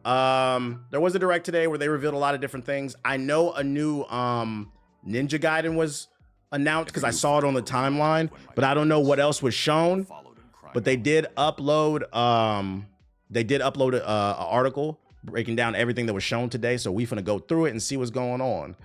There was a direct today where they revealed a lot of different things. I know a new Ninja Gaiden was announced because I saw it on the timeline, but I don't know what else was shown. But they did upload an article breaking down everything that was shown today. So we finna go through it and see what's going on.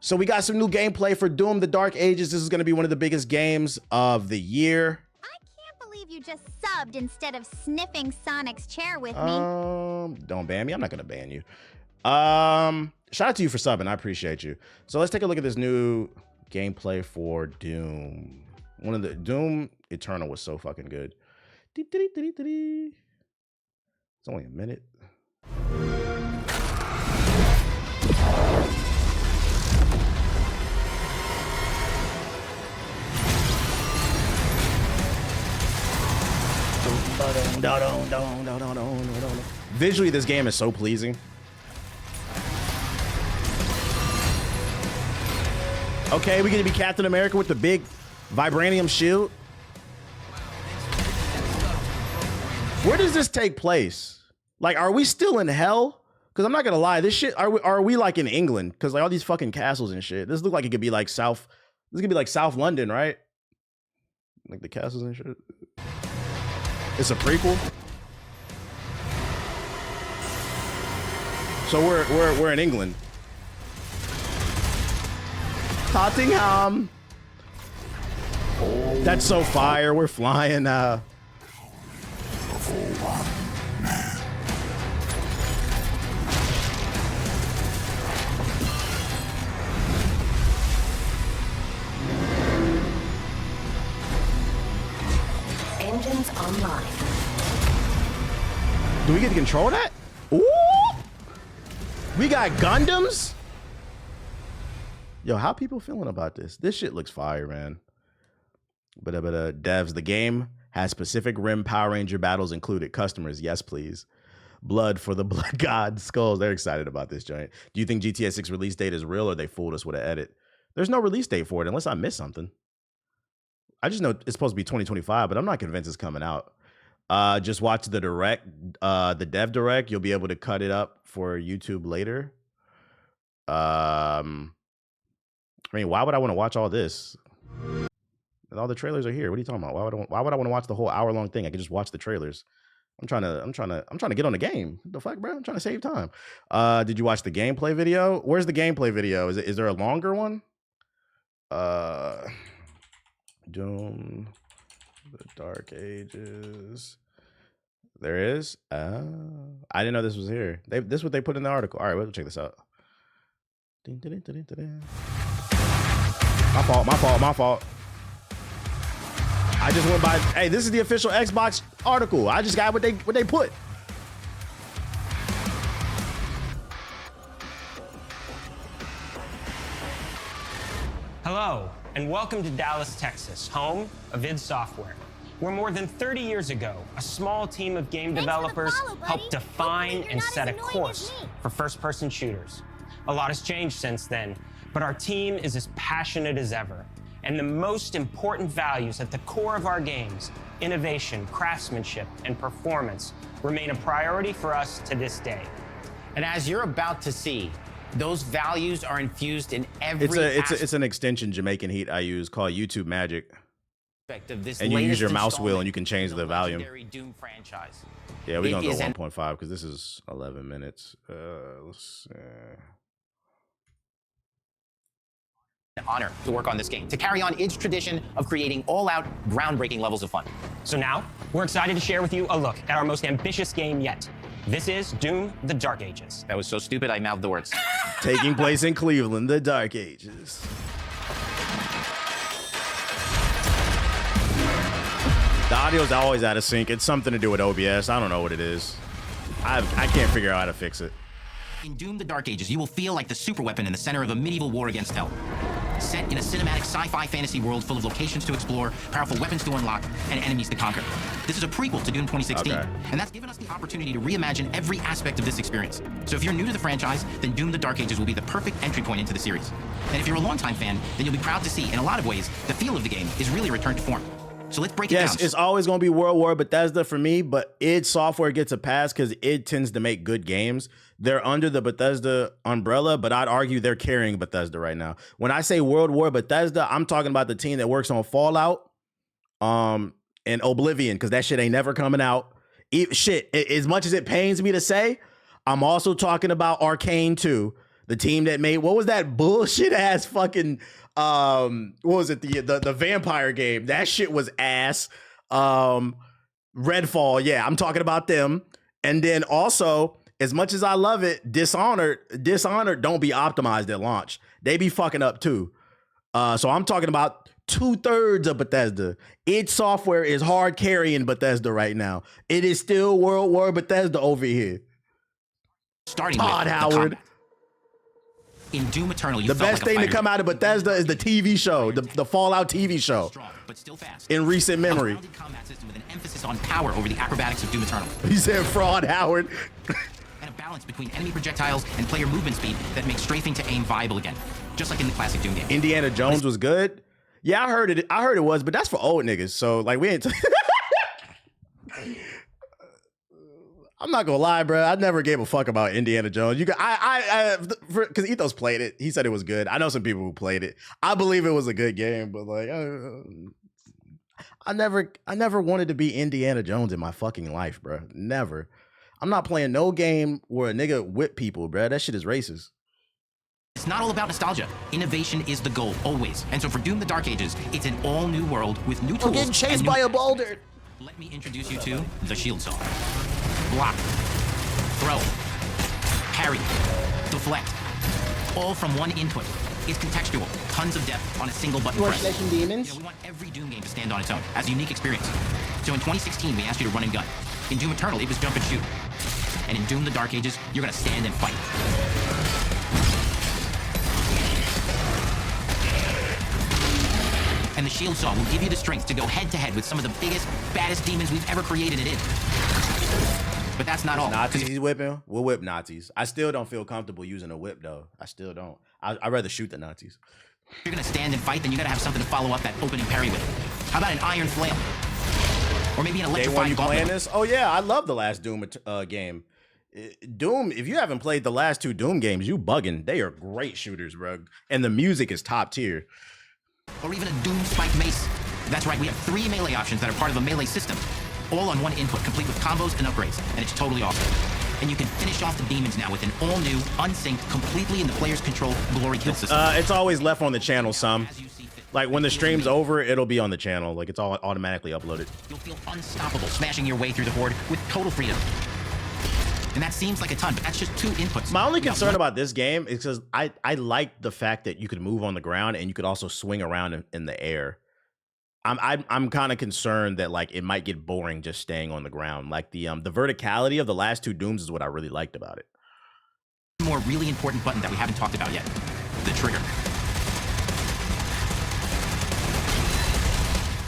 So we got some new gameplay for Doom: The Dark Ages. This is gonna be one of the biggest games of the year. I can't believe you just subbed instead of sniffing Sonic's chair with me. Don't ban me. I'm not gonna ban you. Shout out to you for subbing. I appreciate you. So let's take a look at this new gameplay for Doom. One of the Doom Eternal was so fucking good. It's only a minute. Visually, this game is so pleasing. Okay, we get to be Captain America with the big vibranium shield. Where does this take place? Like, are we still in hell? Because I'm not gonna lie, this shit, are we like in England? Because like all these fucking castles and shit. This look like it could be like South. This could be like South London, right? Like the castles and shit. It's a prequel. So we're in England. Tottenham. That's so fire. We're flying now. Engines online. Do we get to control that? Ooh! We got Gundams? Yo, how people feeling about this? This shit looks fire, man. But devs, the game has specific Rim Power Ranger battles included. Customers, yes, please. Blood for the Blood God Skulls. They're excited about this joint. Do you think GTA 6 release date is real or they fooled us with an edit? There's no release date for it unless I missed something. I just know it's supposed to be 2025, but I'm not convinced it's coming out. Just watch the direct, the dev direct. You'll be able to cut it up for YouTube later. I mean, why would I want to watch all this? All the trailers are here. What are you talking about? Why would I want to watch the whole hour-long thing? I could just watch the trailers. I'm trying to get on the game. What the fuck, bro? I'm trying to save time. Did you watch the gameplay video? Where's the gameplay video? Is there a longer one? Doom: The Dark Ages. There is. I didn't know this was here. This is what they put in the article. All right, we'll check this out. My fault. I just went by. Hey, this is the official Xbox article. I just got what they put. Hello, and welcome to Dallas, Texas, home of id Software, where more than 30 years ago, a small team of game developers helped define and set a course for first-person shooters. A lot has changed since then, but our team is as passionate as ever. And the most important values at the core of our games, innovation, craftsmanship, and performance, remain a priority for us to this day. And as you're about to see, those values are infused in every it's an extension Jamaican Heat I use called YouTube Magic. Of this and you use your mouse wheel and you can change the volume. Doom franchise. Yeah, we're gonna go 1.5 because this is 11 minutes. Let's see. An honor to work on this game, to carry on its tradition of creating all-out, groundbreaking levels of fun. So now, we're excited to share with you a look at our most ambitious game yet. This is Doom: The Dark Ages. That was so stupid, I mouthed the words. Taking place in Cleveland, the Dark Ages. The audio's always out of sync. It's something to do with OBS. I don't know what it is. I can't figure out how to fix it. In Doom: The Dark Ages, you will feel like the superweapon in the center of a medieval war against hell. Set in a cinematic sci-fi fantasy world full of locations to explore, powerful weapons to unlock, and enemies to conquer. This is a prequel to Doom 2016, and that's given us the opportunity to reimagine every aspect of this experience. So if you're new to the franchise, then Doom: The Dark Ages will be the perfect entry point into the series. And if you're a longtime fan, then you'll be proud to see, in a lot of ways, the feel of the game is really returned to form. So let's break it down. Yes, it's always going to be World War Bethesda for me, but id Software gets a pass because it tends to make good games. They're under the Bethesda umbrella, but I'd argue they're carrying Bethesda right now. When I say World War Bethesda, I'm talking about the team that works on Fallout and Oblivion, because that shit ain't never coming out. As much as it pains me to say, I'm also talking about Arcane 2, the team that made, what was that bullshit ass fucking, what was it, the vampire game? That shit was ass. Redfall, yeah, I'm talking about them. And then also, as much as I love it, Dishonored don't be optimized at launch. They be fucking up too. So I'm talking about 2/3 of Bethesda. id Software is hard carrying Bethesda right now. It is still World War Bethesda over here. Starting Todd with Howard. In Doom Eternal, you The felt best like a thing to fighter. come out of Bethesda is the TV show, the Fallout TV show, Strong, but still fast. in recent memory. A rounded combat system with an emphasis on power over the acrobatics of Doom Eternal. He said fraud, Howard. And a balance between enemy projectiles and player movement speed that makes strafing to aim viable again. Just like in the classic Doom game. Indiana Jones was good. Yeah, I heard it was, but that's for old niggas. So like we ain't. I'm not gonna lie, bro. I never gave a fuck about Indiana Jones. Because Ethos played it. He said it was good. I know some people who played it. I believe it was a good game, but like, I never wanted to be Indiana Jones in my fucking life, bro. Never. I'm not playing no game where a nigga whip people, bro. That shit is racist. It's not all about nostalgia. Innovation is the goal, always. And so for Doom the Dark Ages, it's an all-new world with new tools. I'm getting chased and new by a attacks. boulder. Let me introduce you to the Shield Saw. Block. Throw. Parry. Deflect. All from one input. It's contextual. Tons of depth on a single button press. Demons? We want every Doom game to stand on its own as a unique experience. So in 2016, we asked you to run and gun. In Doom Eternal, it was jump and shoot. And in Doom the Dark Ages, you're gonna stand and fight. And the Shield Saw will give you the strength to go head-to-head with some of the biggest, baddest demons we've ever created it in. But that's not all. Nazis he's whipping? We'll whip Nazis. I still don't feel comfortable using a whip, though. I still don't. I'd rather shoot the Nazis. If you're gonna stand and fight, then you gotta have something to follow up that opening parry with. How about an iron flail? Or maybe an Day one electrifying you playing gauntlet? this? Oh, yeah. I love the last Doom game. Doom, if you haven't played the last two Doom games, you bugging. They are great shooters, bro. And the music is top tier. Or even a Doom spiked mace. That's right, we have 3 melee options that are part of a melee system. All on one input, complete with combos and upgrades. And it's totally awesome. And you can finish off the demons now with an all-new, unsynced, completely in the player's control glory kill system. It's always left on the channel some. As you see fit. Like when the stream's over, it'll be on the channel. Like it's all automatically uploaded. You'll feel unstoppable, smashing your way through the horde with total freedom. And that seems like a ton, but that's just 2 inputs. My only You got concern one- about this game is because I like the fact that you could move on the ground and you could also swing around in the air. I'm kind of concerned that like it might get boring just staying on the ground. Like the verticality of the last 2 Dooms is what I really liked about it. One more really important button that we haven't talked about yet. The trigger.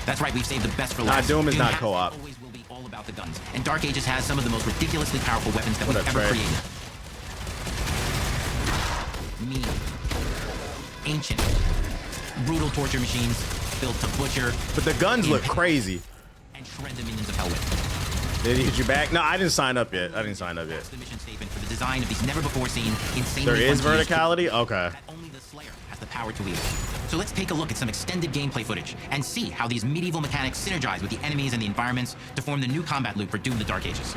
That's right, we've saved the best for last. Doom is not has co-op. and always will be all about the guns. And Dark Ages has some of the most ridiculously powerful weapons that What we've up, ever Trey? created. Mean. Ancient. Brutal torture machines built to butcher But the guns look crazy. and shred the minions of hell with. Did he hit you back? No, I didn't sign up yet. That's the mission statement for the design of these never-before-seen, insanely There is frontiers verticality? Okay. that only the Slayer has the power to wield. So let's take a look at some extended gameplay footage and see how these medieval mechanics synergize with the enemies and the environments to form the new combat loop for Doom the Dark Ages.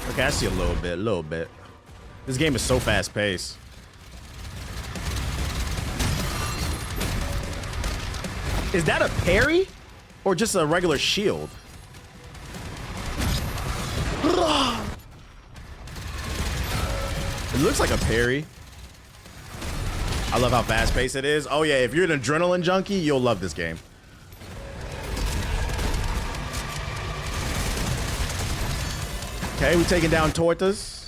Okay, I see a little bit. This game is so fast paced. Is that a parry or just a regular shield? It looks like a parry. I love how fast paced it is. Oh yeah, if you're an adrenaline junkie, you'll love this game. Okay, we taking down tortas.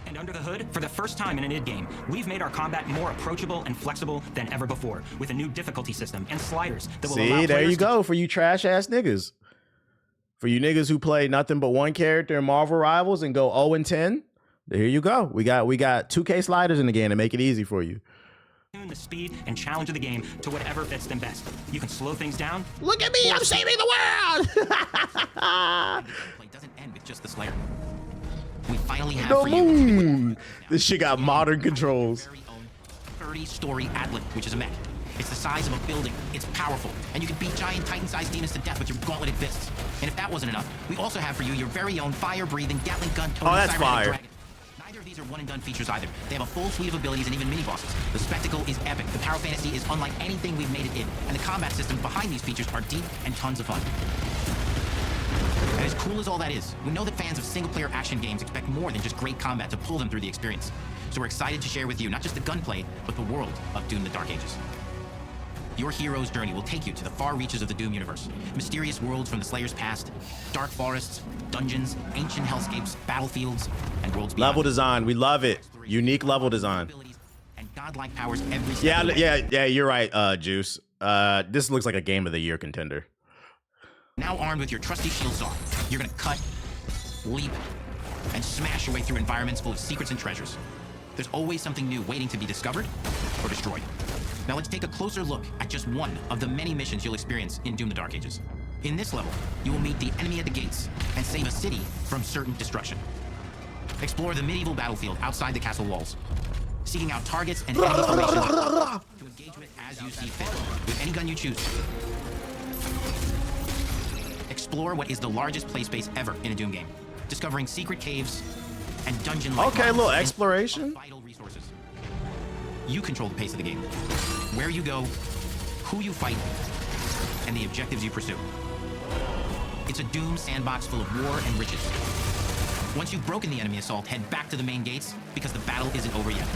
And under the hood, for the first time in an id game, we've made our combat more approachable and flexible than ever before, with a new difficulty system and sliders that will allow See, there players you go for you trash ass niggas. For you niggas who play nothing but one character in Marvel Rivals and go 0-10, there you go. We got 2K sliders in the game to make it easy for you. The speed and challenge of the game to whatever fits them best. You can slow things down. Look at me, I'm saving the world. Play doesn't end with just the Slayer. We finally have The for you. moon. This shit got modern controls. Very own 30-story Atlas, which is a mech. It's the size of a building. It's powerful, and you can beat giant Titan-sized demons to death with your gauntleted fists. And if that wasn't enough, we also have for you your very own fire-breathing Gatling gun. Oh, that's Siren fire. Dragon. Neither of these are one-and-done features either. They have a full suite of abilities and even mini-bosses. The spectacle is epic. The power fantasy is unlike anything we've made it in. And the combat systems behind these features are deep and tons of fun. And as cool as all that is, we know that fans of single-player action games expect more than just great combat to pull them through the experience. So we're excited to share with you not just the gunplay, but the world of Doom: The Dark Ages. Your hero's journey will take you to the far reaches of the Doom universe. Mysterious worlds from the Slayer's past, dark forests, dungeons, ancient hellscapes, battlefields, and worlds beyond. Level design, we love it. Unique level design. And godlike powers every step of the way. Yeah, you're right, Juice. This looks like a Game of the Year contender. Now armed with your trusty shield saw, you're gonna cut, leap, and smash your way through environments full of secrets and treasures. There's always something new waiting to be discovered or destroyed. Now let's take a closer look at just one of the many missions you'll experience in Doom: The Dark Ages. In this level, you will meet the enemy at the gates and save a city from certain destruction. Explore the medieval battlefield outside the castle walls, seeking out targets and enemy formations to engage with as you see fit, with any gun you choose. Explore what is the largest play space ever in a Doom game, discovering secret caves and dungeon-like Okay, a mines little and exploration. vital resources. You control the pace of the game, where you go, who you fight, and the objectives you pursue. It's a Doom sandbox full of war and riches. Once you've broken the enemy assault, head back to the main gates because the battle isn't over yet.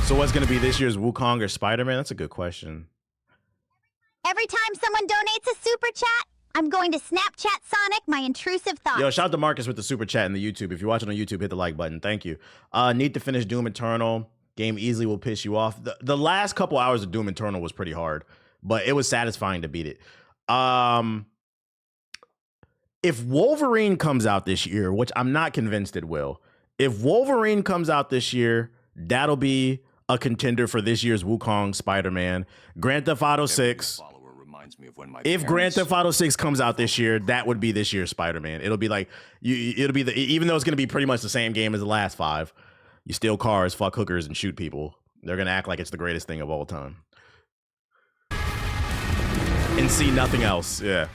So what's gonna be this year's Wukong or Spider-Man? That's a good question. Every time someone donates a super chat, I'm going to Snapchat Sonic my intrusive thoughts. Yo, shout out to Marcus with the super chat in the YouTube. If you're watching on YouTube, hit the like button. Thank you. Need to finish Doom Eternal. Game easily will piss you off. The last couple hours of Doom Eternal was pretty hard, but it was satisfying to beat it. If Wolverine comes out this year, which I'm not convinced it will, if Wolverine comes out this year, that'll be a contender for this year's Wukong Spider-Man. Grand Theft Auto 6. If Grand Theft Auto 6 comes out this year, that would be this year's Spider-Man. It'll be like, it'll be even though it's going to be pretty much the same game as the last 5, you steal cars, fuck hookers, and shoot people. They're going to act like it's the greatest thing of all time. And see nothing else, yeah.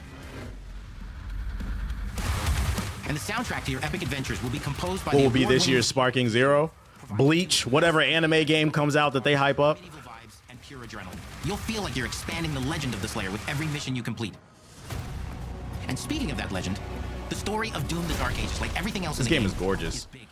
And the soundtrack to your epic adventures will be composed by What will be this year's Sparking Zero? Bleach, whatever anime game comes out that they hype up. medieval vibes and pure adrenaline. You'll feel like you're expanding the legend of the Slayer with every mission you complete. And speaking of that legend, the story of Doom: The Dark Ages, like everything else This in the game is gorgeous. is big.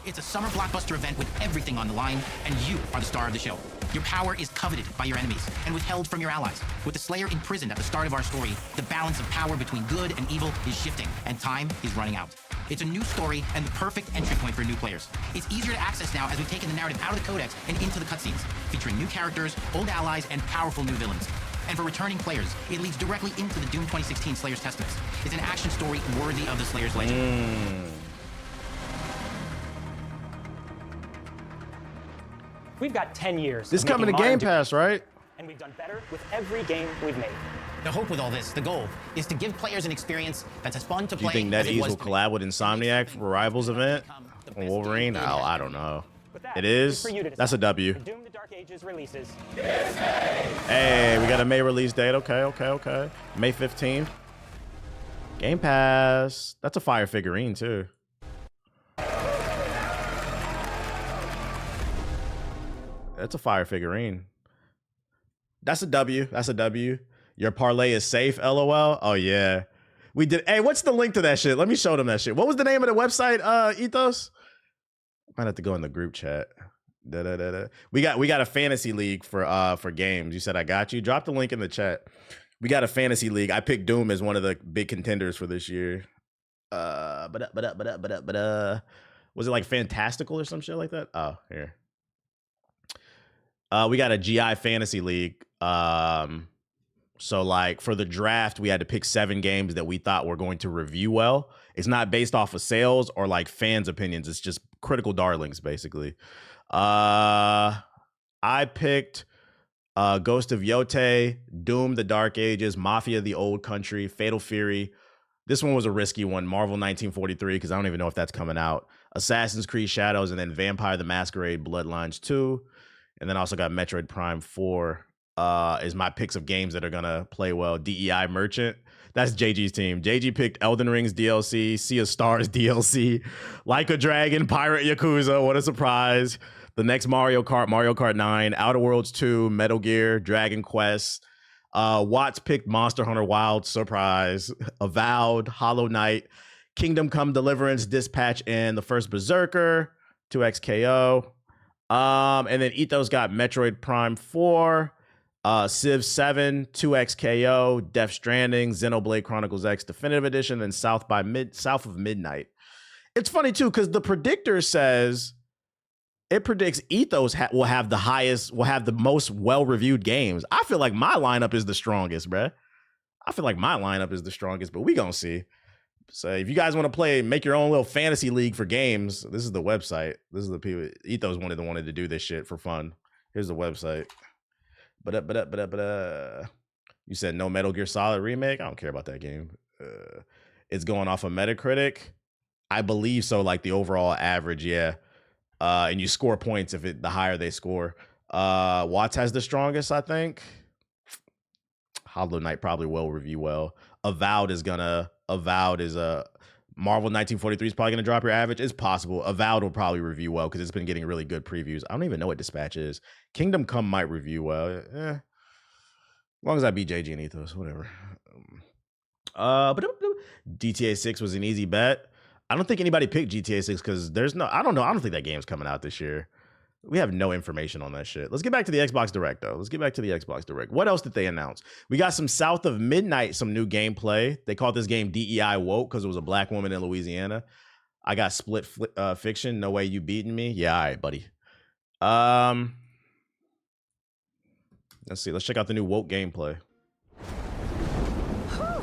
It's a summer blockbuster event with everything on the line, and you are the star of the show. Your power is coveted by your enemies and withheld from your allies. With the Slayer imprisoned at the start of our story, the balance of power between good and evil is shifting, and time is running out. It's a new story and the perfect entry point for new players. It's easier to access now as we've taken the narrative out of the codex and into the cutscenes, featuring new characters, old allies, and powerful new villains. And for returning players, it leads directly into the Doom 2016 Slayer's Testaments. It's an action story worthy of the Slayer's legend. We've got 10 years. This of coming to making Game modern Pass, right? and we've done better with every game we've made. The hope with all this, the goal, is to give players an experience that's as fun to Do you play think as it NetEase was will to collab with Insomniac for Rivals event on Wolverine? I don't know. But that It is? for you to That's a decide. W. The Doom: The Dark Ages releases. Hey, we got a May release date. Okay. May 15th. Game Pass. That's a fire figurine, too. That's a fire figurine. That's a W. That's a W. Your parlay is safe, LOL. Oh, yeah. We did. Hey, what's the link to that shit? Let me show them that shit. What was the name of the website, Ethos? Might have to go in the group chat. We got a fantasy league for games. You said I got you. Drop the link in the chat. We got a fantasy league. I picked Doom as one of the big contenders for this year. Was it like Fantastical or some shit like that? Oh, here. We got a GI fantasy league. So like for the draft, we had to pick 7 games that we thought were going to review well. It's not based off of sales or like fans' opinions. It's just critical darlings, basically. I picked Ghost of Yote, Doom: The Dark Ages, Mafia: The Old Country, Fatal Fury. This one was a risky one. Marvel 1943, because I don't even know if that's coming out. Assassin's Creed Shadows, and then Vampire the Masquerade Bloodlines 2. And then also got Metroid Prime 4 is my picks of games that are going to play well. DEI Merchant. That's JG's team. JG picked Elden Ring's DLC, Sea of Stars DLC, Like a Dragon, Pirate Yakuza. What a surprise. The next Mario Kart 9, Outer Worlds 2, Metal Gear, Dragon Quest. Watts picked Monster Hunter Wild, surprise. Avowed, Hollow Knight, Kingdom Come Deliverance, Dispatch, and the first Berserker, 2XKO. And then Ethos got Metroid Prime 4, Civ 7, 2XKO, Death Stranding, Xenoblade Chronicles X Definitive Edition, and South of Midnight. It's funny too, because the predictor says it predicts Ethos will have the most well-reviewed games. I feel like my lineup is the strongest, bruh. But we gonna see. So if you guys want to play, make your own little fantasy league for games, this is the website. This is the people. Ethos wanted to do this shit for fun. Here's the website. You said no Metal Gear Solid remake? I don't care about that game. It's going off of Metacritic. I believe so, like the overall average, yeah. And you score points if the higher they score. Watts has the strongest, I think. Hollow Knight probably will review well. Avowed is a Marvel 1943 is probably gonna drop your average. It's possible. Avowed will probably review well because it's been getting really good previews. I don't even know what Dispatch is. Kingdom Come might review well. As long as I beat JG and Ethos, whatever. But GTA 6 was an easy bet. I don't think anybody picked GTA 6 because I don't think that game's coming out this year. We have no information on that shit. Let's get back to the Xbox Direct, though. What else did they announce? We got some South of Midnight, some new gameplay. They called this game DEI Woke because it was a black woman in Louisiana. I got Split Fiction. No Way You Beating Me. Yeah, all right, buddy. Let's see. Let's check out the new Woke gameplay. Whew.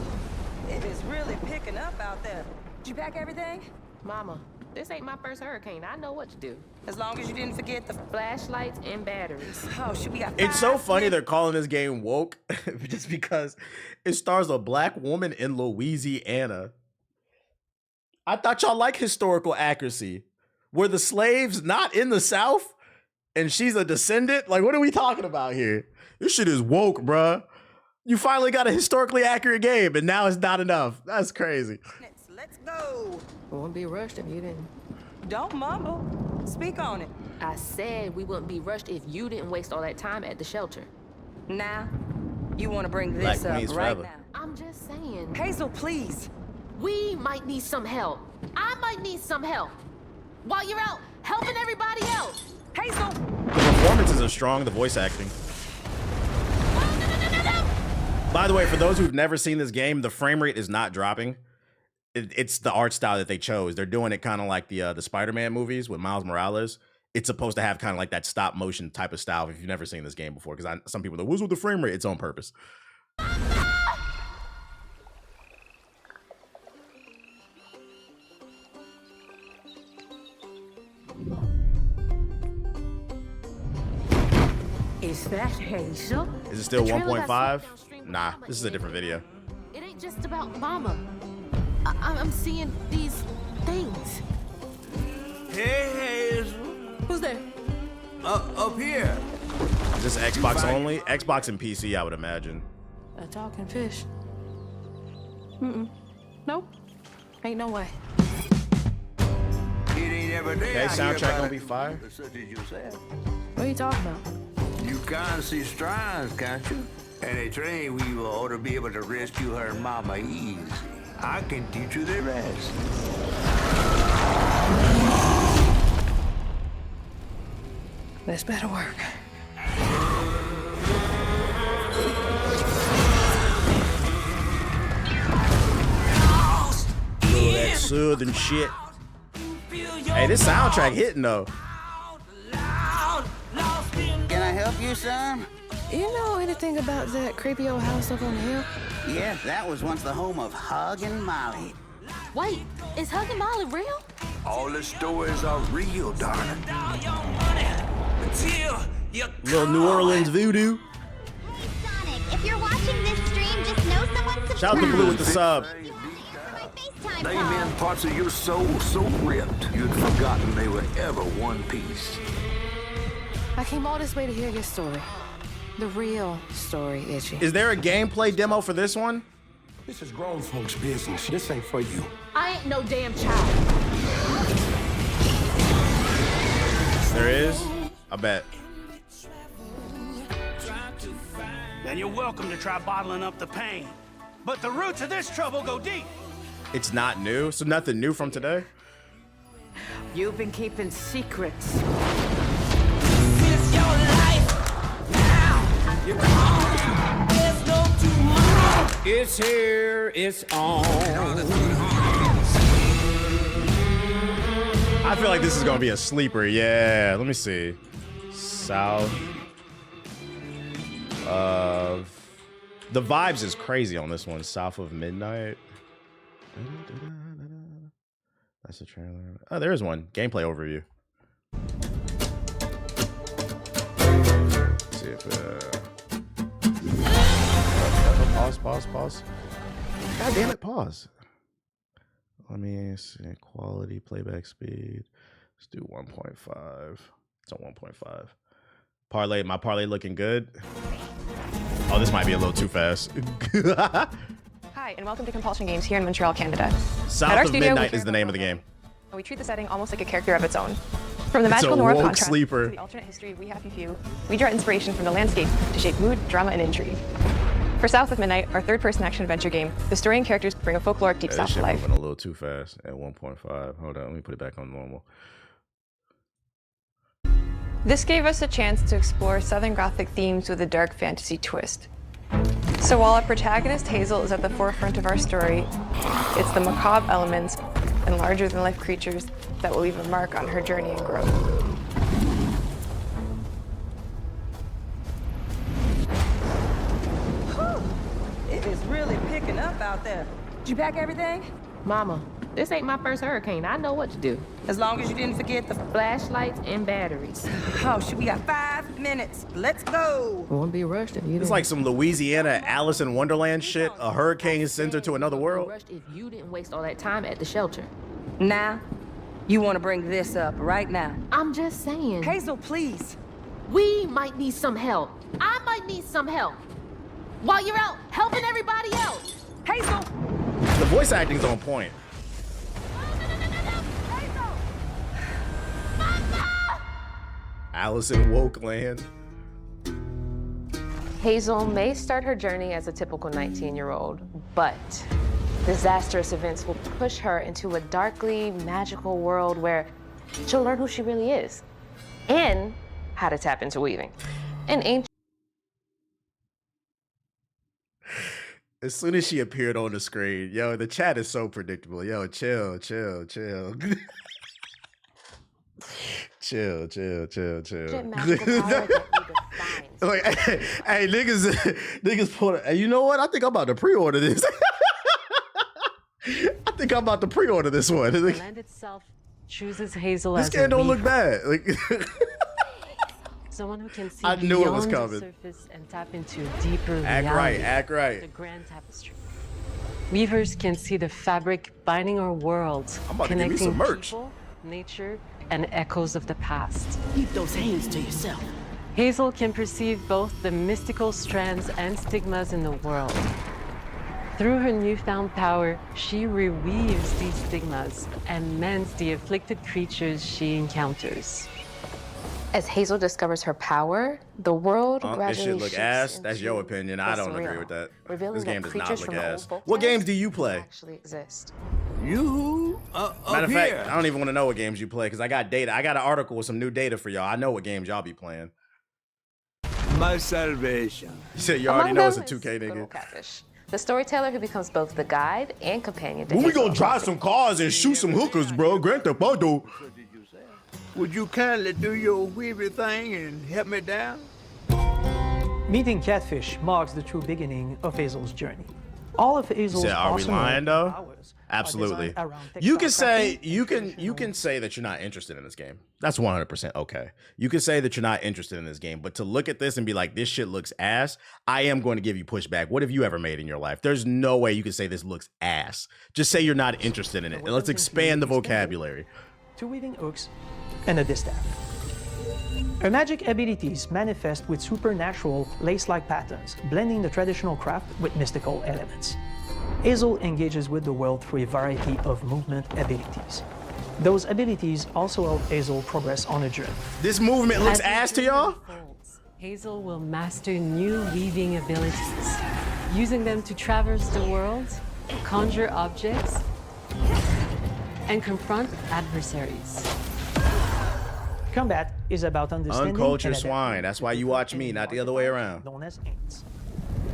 It is really picking up out there. Did you pack everything? Mama, this ain't my first hurricane. I know what to do. As long as you didn't forget the Flashlights and batteries. Oh, should we got It's so 5 funny minutes? they're calling this game Woke just because it stars a black woman in Louisiana. I thought y'all like historical accuracy. Were the slaves not in the South and she's a descendant? Like, what are we talking about here? This shit is woke, bruh. You finally got a historically accurate game and now it's not enough. That's crazy. Let's go. Won't be rushed if you didn't. Don't mumble. Speak on it. I said we wouldn't be rushed if you didn't waste all that time at the shelter. Now, you want to bring Black this up Queens right forever. now. I'm just saying. Hazel, please. We might need some help. I might need some help. While you're out helping everybody else. Hazel. The performances are strong, the voice acting. No. By the way, for those who've never seen this game, the frame rate is not dropping. It's the art style that they chose. They're doing it kind of like the Spider-Man movies with Miles Morales. It's supposed to have kind of like that stop motion type of style if you've never seen this game before. Because some people are like, what's with the frame rate? It's on purpose. Is that Hazel? Is it still The trailer got 1.5? swept downstream with Nah, Mama this is a again. different video. It ain't just about Mama. I'm seeing these things. Hey, Hazel. Who's there? Up here. Is this Xbox only? Xbox and PC, I would imagine. A talking fish. Nope. Ain't no way. It ain't every day. Okay, I hear soundtrack about gonna it. be fire. Such as you said. What are you talking about? You can't see strands, can't you? And a train weaver ought to be able to rescue her mama easy. I can teach you the rest. This better work. Little that southern shit. Hey, this soundtrack hitting though. Can I help you, son? You know anything about that creepy old house up on the hill? Yeah, that was once the home of Hug and Molly. Wait, is Hug and Molly real? All the stories are real, darling. Little New Orleans voodoo. Hey, Sonic, if you're watching this stream, just know someone subscribed. Shout out to Blue with the sub. You only answer my FaceTime They call. meant parts of your soul so ripped, you'd forgotten they were ever one piece. I came all this way to hear your story. The real story, Itchy. Is there a gameplay demo for this one? This is grown folks' business. This ain't for you. I ain't no damn child. There is? I bet. Then you're welcome to try bottling up the pain. But the roots of this trouble go deep. It's not new, so nothing new from today. You've been keeping secrets. It's your life. Now you're gone. There's no tomorrow. It's here, it's on. I feel like this is gonna be a sleeper. Yeah, let me see. South of the vibes is crazy on this one. South of Midnight. That's a trailer. Oh, there is one. Gameplay overview. Let's see if pause. God damn it, pause. Let me see. Quality, playback speed. Let's do 1.5. It's on 1.5. Parlay, my parlay looking good. Oh, this might be a little too fast. Hi, and welcome to Compulsion Games here in Montreal, Canada. South of Midnight is the name of the game. We treat the setting almost like a character of its own. From the It's magical a noir woke contrast sleeper. to the alternate history of We Happy Few, we draw inspiration from the landscape to shape mood, drama, and intrigue. For South of Midnight, our third-person action-adventure game, the story and characters bring a folkloric deep That south to shit life. moving a little too fast at 1.5. Hold on, let me put it back on normal. This gave us a chance to explore Southern Gothic themes with a dark fantasy twist. So while our protagonist Hazel is at the forefront of our story, it's the macabre elements and larger-than-life creatures that will leave a mark on her journey and growth. It is really picking up out there. Did you pack everything? Mama, this ain't my first hurricane. I know what to do. As long as you didn't forget the... Flashlights and batteries. Oh, shit, we got 5 minutes. Let's go. Won't be rushed if you It's like some Louisiana Alice in Wonderland shit. A hurricane sends her to another world. Rushed if you didn't waste all that time at the shelter. Now, you want to bring this up right now. I'm just saying. Hazel, please. We might need some help. I might need some help. While you're out helping everybody else. Hazel! The voice acting's on point. Alice in Wokeland. Hazel may start her journey as a typical 19-year-old, but disastrous events will push her into a darkly magical world where she'll learn who she really is and how to tap into weaving. An ancient As soon as she appeared on the screen, yo, the chat is so predictable. Yo, chill. chill. Chill. magical power that we Like, hey, niggas pull it. Hey, you know what? I think I'm about to pre-order this. I think I'm about to pre-order this one. The land itself chooses Hazel This as game a don't look weaver. bad. Like, Someone who can see I knew it was beyond the coming. surface and tap into a deeper Act reality. right. The grand tapestry. Weavers can see the fabric binding our worlds, I'm about to give me connecting some merch. people, nature, and echoes of the past. Keep those hands to yourself. Hazel can perceive both the mystical strands and stigmas in the world. Through her newfound power, she reweaves these stigmas and mends the afflicted creatures she encounters. As Hazel discovers her power, the world this gradually shit look shifts ass. That's into your opinion. I the don't agree surreal, with that. revealing This that game does not creatures look from the old ass. folk What tales games do you play? actually exist. You Matter up of fact, here. I don't even want to know what games you play because I got data. I got an article with some new data for y'all. I know what games y'all be playing. My salvation. You said you already Among know it's a them is 2K Good nigga. Old Catfish, the storyteller who becomes both the guide and companion to When we Hazel gonna drive across some cars and shoot some hookers, bro? Grand Theft Auto. Would you kindly do your weavy thing and help me down? Meeting Catfish marks the true beginning of Hazel's journey. All of Hazel's Are we lying though? powers Absolutely. are designed around You can textile say crafting you can say that you're not interested in this game. That's 100% okay. You can say that you're not interested in this game, but to look at this and be like, this shit looks ass, I am going to give you pushback. What have you ever made in your life? There's no way you can say this looks ass. Just say you're not interested in it. And let's expand the vocabulary. 2 weaving hooks, and a distaff. Her magic abilities manifest with supernatural lace-like patterns, blending the traditional craft with mystical elements. Hazel engages with the world through a variety of movement abilities. Those abilities also help Hazel progress on a journey. This movement looks ass to y'all? Hazel will master new weaving abilities, using them to traverse the world, conjure objects, and confront adversaries. Combat is about understanding Uncultured and swine. That's why you watch me, not the other way around. known as aints.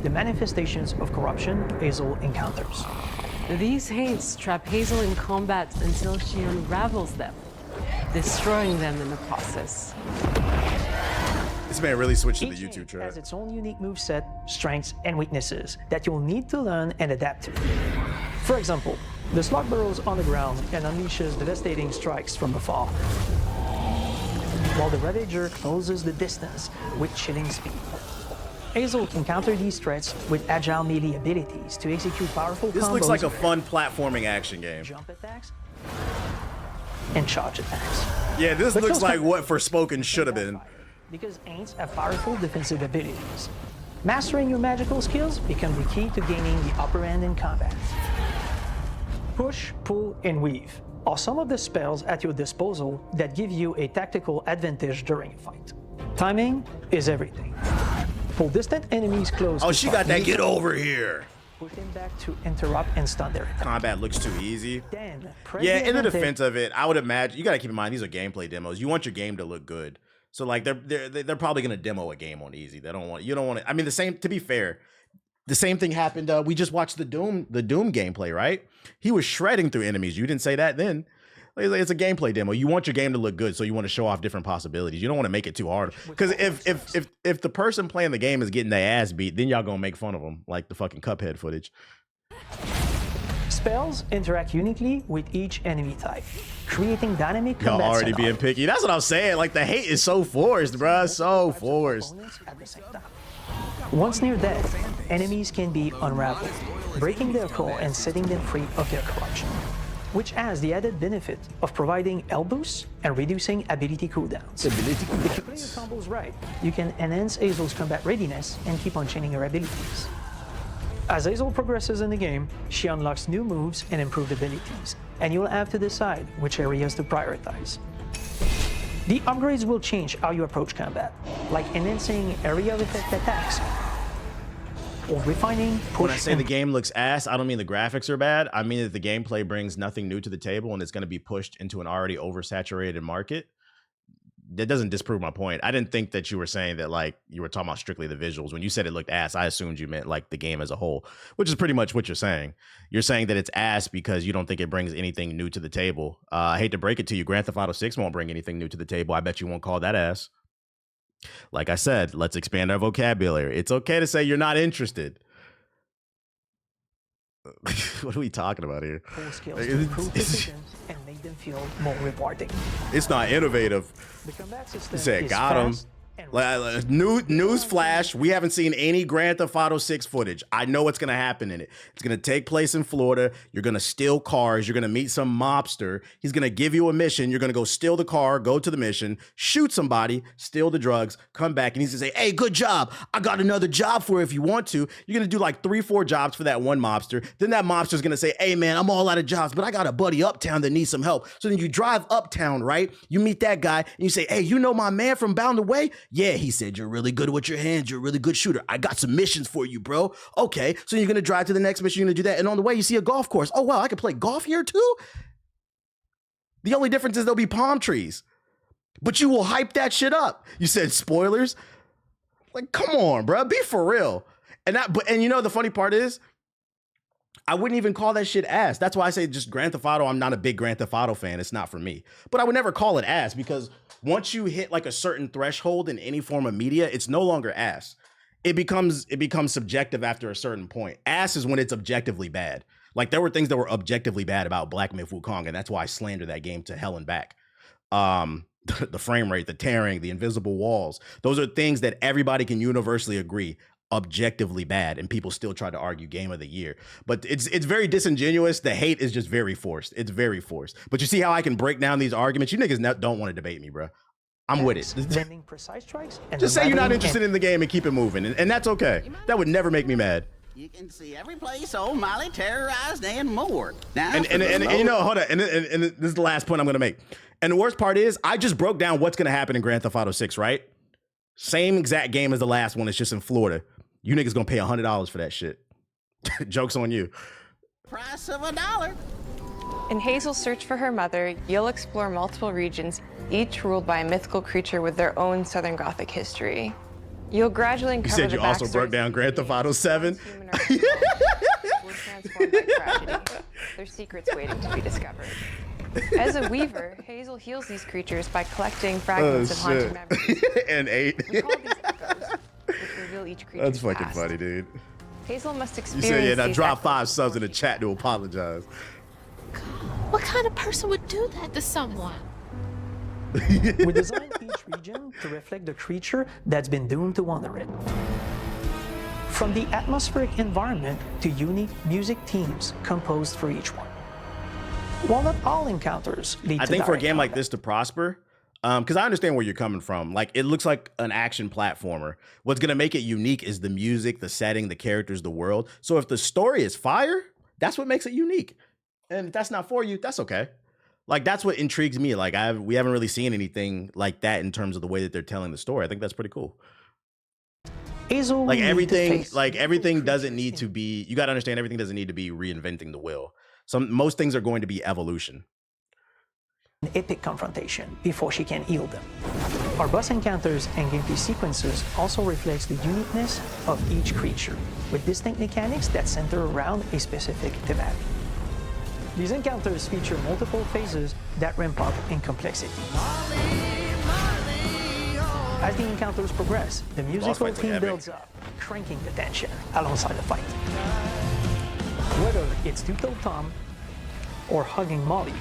The manifestations of corruption Hazel encounters. These haints trap Hazel in combat until she unravels them, destroying them in the process. This man really switched to the Each YouTube haint track. has its own unique moveset, strengths, and weaknesses that you'll need to learn and adapt to. For example, the slug burrows on the ground and unleashes devastating strikes from afar, while the Ravager closes the distance with chilling speed. Hazel can counter these threats with agile melee abilities to execute powerful combos. This looks like a fun platforming action game. Jump attacks and charge attacks. Yeah, this looks like what Forspoken should have been. Because aints have powerful defensive abilities. Mastering your magical skills become the key to gaining the upper hand in combat. Push, pull, and weave are some of the spells at your disposal that give you a tactical advantage during a fight. Timing is everything. Pull distant enemies close. Oh, to she start got that moving. get over here. Push them back to interrupt and stun their attack. Combat looks too easy. Then, press Yeah, the in the advantage- defense of it, I would imagine you got to keep in mind these are gameplay demos. You want your game to look good, so like they're probably gonna demo a game on easy. They don't want you don't want to. I mean, the same. To be fair, the same thing happened. We just watched the Doom gameplay, right? He was shredding through enemies. You didn't say that then. It's a gameplay demo. You want your game to look good, so you want to show off different possibilities. You don't want to make it too hard. Because if the person playing the game is getting their ass beat, then y'all gonna make fun of them, like the fucking Cuphead footage. Spells interact uniquely with each enemy type, creating dynamic Y'all combat already being scenarios. picky. That's what I'm saying. Like the hate is so forced, bruh. So forced. At the same time. Once near death, enemies can be unraveled, breaking their core and setting them free of their corruption, which has the added benefit of providing health boosts and reducing ability cooldowns. If you play your combos right, you can enhance Hazel's combat readiness and keep on chaining her abilities. As Hazel progresses in the game, she unlocks new moves and improved abilities, and you'll have to decide which areas to prioritize. The upgrades will change how you approach combat, like enhancing area of effect attacks, or refining push. When I say and the game looks ass, I don't mean the graphics are bad. I mean that the gameplay brings nothing new to the table and it's going to be pushed into an already oversaturated market. That doesn't disprove my point. I didn't think that you were saying that like you were talking about strictly the visuals. When you said it looked ass, I assumed you meant like the game as a whole, which is pretty much what you're saying. You're saying that it's ass because you don't think it brings anything new to the table. I hate to break it to you. Grand Theft Auto 6 won't bring anything new to the table. I bet you won't call that ass. Like I said, let's expand our vocabulary. It's okay to say you're not interested. What are we talking about here? full skills to improve decisions and make them feel more rewarding. It's not innovative. The combat system He said, is got him. fast and News flash, we haven't seen any Grand Theft Auto 6 footage. I know what's going to happen in it. It's going to take place in Florida. You're going to steal cars. You're going to meet some mobster. He's going to give you a mission. You're going to go steal the car, go to the mission, shoot somebody, steal the drugs, come back, and he's going to say, hey, good job. I got another job for you if you want to. You're going to do like 3-4 jobs for that one mobster. Then that mobster's going to say, hey, man, I'm all out of jobs, but I got a buddy uptown that needs some help. So then you drive uptown, right? You meet that guy, and you say, hey, you know my man from Bound Away? Yeah, he said, you're really good with your hands. You're a really good shooter. I got some missions for you, bro. Okay, so you're going to drive to the next mission. You're going to do that. And on the way, you see a golf course. Oh, wow, I can play golf here too? The only difference is there'll be palm trees. But you will hype that shit up. You said spoilers? Like, come on, bro. Be for real. And you know, the funny part is, I wouldn't even call that shit ass. That's why I say just Grand Theft Auto. I'm not a big Grand Theft Auto fan. It's not for me. But I would never call it ass because once you hit like a certain threshold in any form of media, it's no longer ass. it becomes subjective after a certain point. Ass is when it's objectively bad. Like there were things that were objectively bad about Black Myth Wukong, and that's why I slandered that game to hell and back. The frame rate, the tearing, the invisible walls. Those are things that everybody can universally agree objectively bad, and people still try to argue game of the year. But it's very disingenuous. The hate is just very forced. It's very forced. But you see how I can break down these arguments? You niggas don't want to debate me, bro. I'm with it. Landing precise strikes and just say you're not interested in the game and keep it moving, and that's okay. That would never make me mad. You can see every place old Molly terrorized and more. Now and you know, hold on, and this is the last point I'm gonna make. And the worst part is, I just broke down what's gonna happen in Grand Theft Auto 6, right? Same exact game as the last one. It's just in Florida. You niggas gonna pay $100 for that shit. Joke's on you. Price of $1. In Hazel's search for her mother, you'll explore multiple regions, each ruled by a mythical creature with their own Southern Gothic history. You'll gradually uncover You said you also broke down Grand Theft Auto 7? Their secrets waiting to be discovered. As a weaver, Hazel heals these creatures by collecting fragments of haunted memories. And 8. We call these echoes, which reveal each creature's That's fucking past. funny, dude. Hazel must You experience said, yeah, now these drop echoes 5 subs in the chat to apologize. What kind of person would do that to someone? We designed each region to reflect the creature that's been doomed to wander it. From the atmospheric environment to unique music themes composed for each one. While not all encounters lead to I think for a direct game like combat. this to prosper, because I understand where you're coming from. Like, it looks like an action platformer. What's going to make it unique is the music, the setting, the characters, the world. So if the story is fire, that's what makes it unique. And if that's not for you, that's okay. Like, that's what intrigues me. Like, we haven't really seen anything like that in terms of the way that they're telling the story. I think that's pretty cool. Hazel Like, will need to face everything doesn't need to be, you got to understand, everything doesn't need to be reinventing the wheel. Most things are going to be evolution. An epic confrontation before she can heal them. Our boss encounters and gameplay sequences also reflects the uniqueness of each creature, with distinct mechanics that center around a specific thematic. These encounters feature multiple phases that ramp up in complexity. As the encounters progress, the musical theme builds up, cranking the tension alongside the fight. Whether it's Two-Toed Tom or hugging Molly,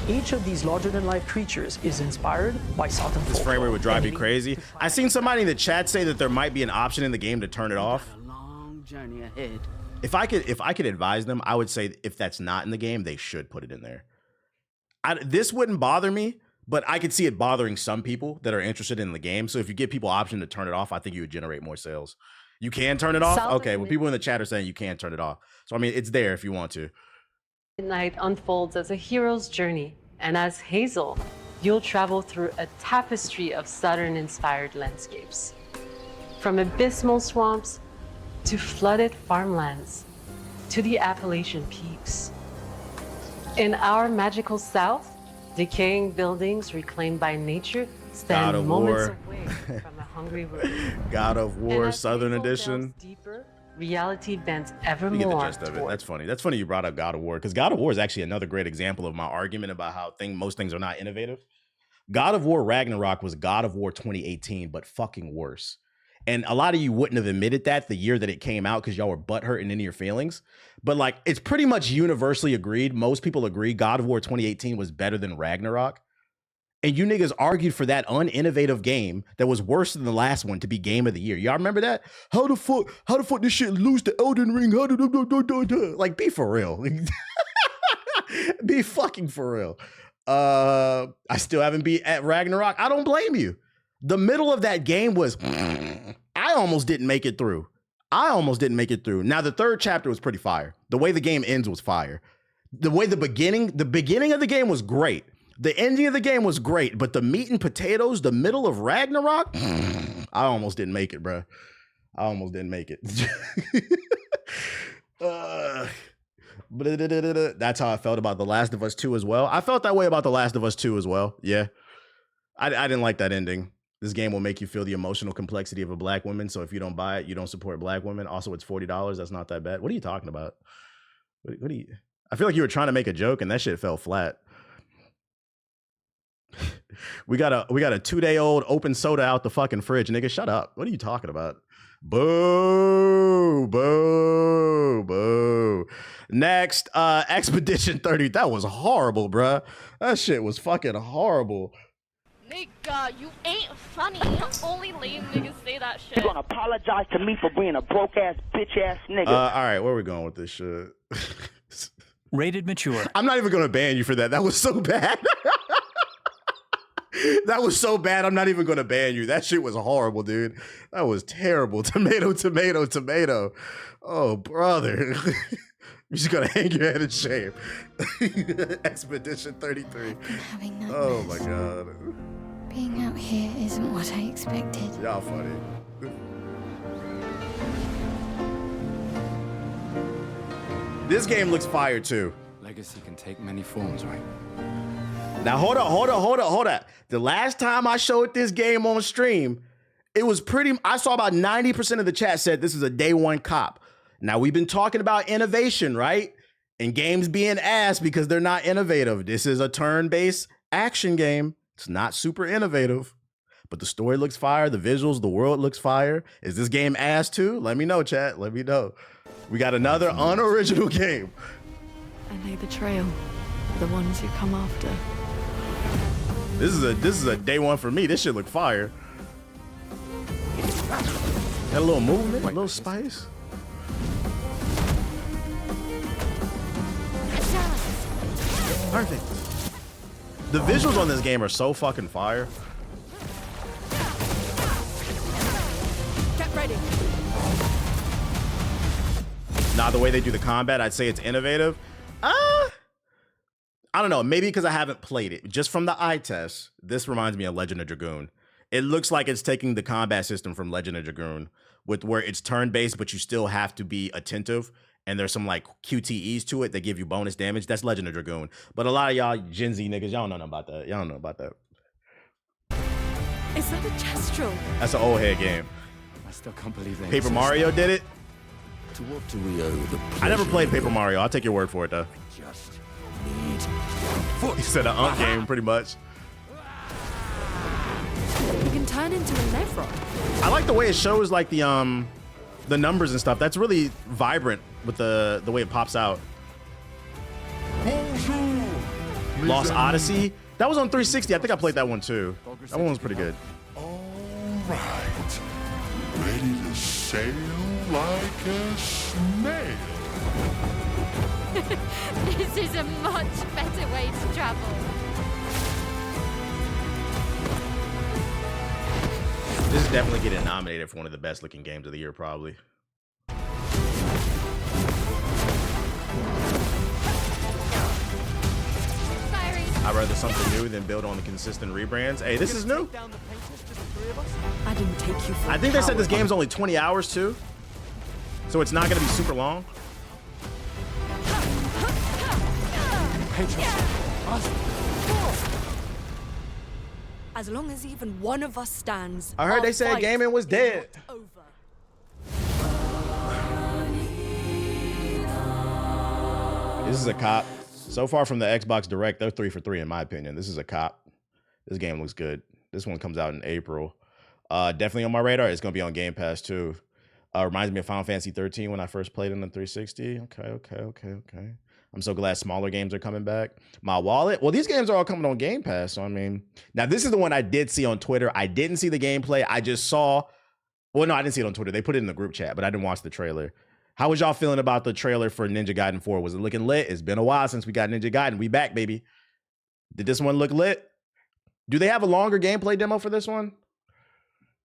each of these larger-than-life creatures is inspired by Southern This frame rate would drive you crazy. I seen somebody in the chat say that there might be an option in the game to turn it off. Long journey ahead. If I could advise them, I would say if that's not in the game, they should put it in there. This wouldn't bother me, but I could see it bothering some people that are interested in the game. So if you give people option to turn it off, I think you would generate more sales. You can turn it off? Okay, well, people in the chat are saying you can't turn it off. So, I mean, it's there if you want to. Midnight unfolds as a hero's journey, and as Hazel, you'll travel through a tapestry of Southern-inspired landscapes. From abysmal swamps to flooded farmlands to the Appalachian peaks. In our magical South, decaying buildings reclaimed by nature stand moments away from a hungry world. God of War Southern Edition. Deeper, reality bends ever You get the more. gist of it. That's funny. That's funny you brought up God of War, because God of War is actually another great example of my argument about how most things are not innovative. God of War Ragnarok was God of War 2018, but fucking worse. And a lot of you wouldn't have admitted that the year that it came out because y'all were butthurt and into your feelings. But like, it's pretty much universally agreed. Most people agree God of War 2018 was better than Ragnarok. And you niggas argued for that uninnovative game that was worse than the last one to be game of the year. Y'all remember that? How the fuck this shit lose to Elden Ring? Like, be for real. Be fucking for real. I still haven't beat at Ragnarok. I don't blame you. The middle of that game was, I almost didn't make it through. Now, the third chapter was pretty fire. The way the game ends was fire. The way the beginning of the game was great. The ending of the game was great, but the meat and potatoes, the middle of Ragnarok, I almost didn't make it, bro. I almost didn't make it. That's how I felt about The Last of Us 2 as well. I felt that way about The Last of Us 2 as well. Yeah. I didn't like that ending. This game will make you feel the emotional complexity of a black woman. So if you don't buy it, you don't support black women. Also, it's $40. That's not that bad. What are you talking about? What do you? I feel like you were trying to make a joke and that shit fell flat. We got a 2-day-old open soda out the fucking fridge, nigga. Shut up. What are you talking about? Boo, boo, boo. Next, Expedition 30. That was horrible, bruh. That shit was fucking horrible. Nigga, you ain't funny. Only lame niggas say that shit. You gonna apologize to me for being a broke ass bitch ass nigga? All right, where are we going with this shit? Rated mature. I'm not even gonna ban you for that. That was so bad. That was so bad. I'm not even gonna ban you. That shit was horrible, dude. That was terrible. Tomato, tomato, tomato. Oh, brother. You just gotta hang your head in shame. Expedition 33. Oh my god. Being out here isn't what I expected. Y'all funny. This game looks fire too. Legacy can take many forms, right? Now hold on. The last time I showed this game on stream, it was I saw about 90% of the chat said this is a day one cop. Now we've been talking about innovation, right? And games being ass because they're not innovative. This is a turn-based action game. It's not super innovative, but the story looks fire. The visuals, the world looks fire. Is this game ass too? Let me know, chat. Let me know. We got another unoriginal game. I know the trail. The ones who come after. This is a day one for me. This shit look fire. Got a little movement, a little spice. Perfect. The visuals on this game are so fucking fire. Get ready. Now the way they do the combat, I'd say it's innovative. I don't know, maybe because I haven't played it. Just from the eye test, this reminds me of Legend of Dragoon. It looks like it's taking the combat system from Legend of Dragoon, with where it's turn-based, but you still have to be attentive. And there's some like QTEs to it that give you bonus damage. That's Legend of Dragoon. But a lot of y'all Gen Z niggas, y'all don't know nothing about that. Y'all don't know about that. Is that a Kestrel? That's an old head game. I still can't believe they Paper Mario did it. To what do we owe the I never played Paper Mario. I'll take your word for it though. Just He said an game pretty much. You can turn into a Levron. I like the way it shows like the numbers and stuff. That's really vibrant with the way it pops out. Lost Odyssey. That was on 360. I think I played that one too. That one was pretty good. All right. Ready to sail like a snail. This is a much better way to travel. This is definitely getting nominated for one of the best looking games of the year, probably. I'd rather something new than build on the consistent rebrands. Hey, this is new. I didn't take you for I think they said this game's only 20 hours too. So it's not gonna be super long. As long as even one of us stands. I heard they said gaming was dead. This is a cop. So far from the Xbox Direct, they're 3 for 3 in my opinion. This is a cop. This game looks good. This one comes out in April. Definitely on my radar. It's gonna be on Game Pass too. Reminds me of Final Fantasy 13 when I first played it on the 360. Okay. I'm so glad smaller games are coming back. My wallet. Well, these games are all coming on Game Pass. So I mean, now this is the one I did see on Twitter. I didn't see the gameplay. I just saw. Well, no, I didn't see it on Twitter. They put it in the group chat, but I didn't watch the trailer. How was y'all feeling about the trailer for Ninja Gaiden 4? Was it looking lit? It's been a while since we got Ninja Gaiden. We back, baby. Did this one look lit? Do they have a longer gameplay demo for this one?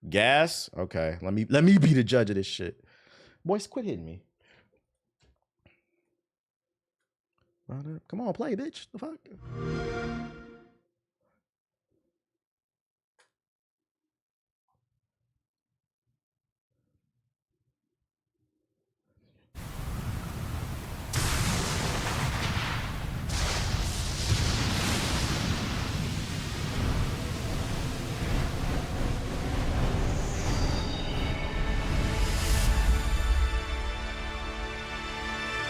Gas? Okay. Let me be the judge of this shit. Boys, quit hitting me. Come on, play, bitch. The fuck?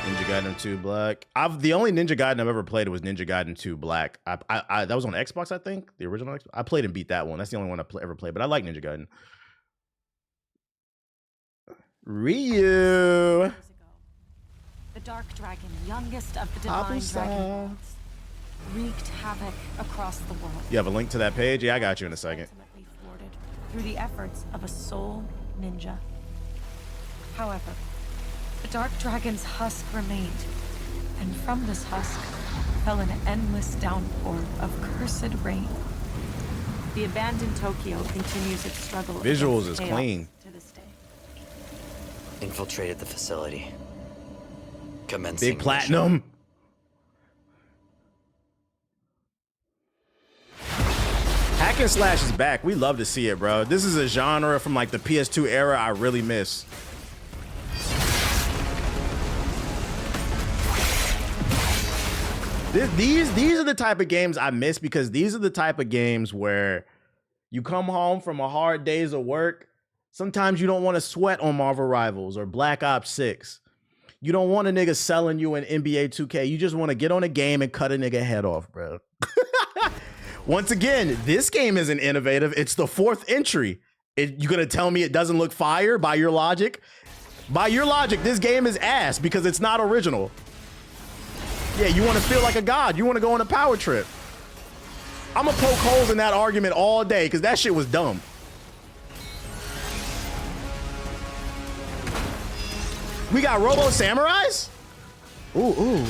Ninja Gaiden 2 Black. The only Ninja Gaiden I've ever played was Ninja Gaiden 2 Black. That was on Xbox, I think. The original Xbox. I played and beat that one. That's the only one I ever played. But I like Ninja Gaiden. Ryu. The Dark Dragon, youngest of the Divine Dragon Lords, wreaked havoc across the world. You have a link to that page? Yeah, I got you in a second. Ultimately thwarted through the efforts of a sole ninja. However, the Dark Dragon's husk remained, and from this husk fell an endless downpour of cursed rain. The abandoned Tokyo continues its struggle. Visuals is clean. To this day. Infiltrated the facility. Commencing Big platinum. Hack and slash is back. We love to see it, bro. This is a genre from like the PS2 era I really miss. These are the type of games I miss, because these are the type of games where you come home from a hard days of work. Sometimes you don't want to sweat on Marvel Rivals or Black Ops 6. You don't want a nigga selling you an NBA 2K. You just want to get on a game and cut a nigga head off, bro. Once again, this game isn't innovative. It's the 4th entry. You gonna tell me it doesn't look fire by your logic? By your logic, this game is ass because it's not original. Yeah, you want to feel like a god. You want to go on a power trip. I'm gonna poke holes in that argument all day because that shit was dumb. We got Robo Samurais? Ooh.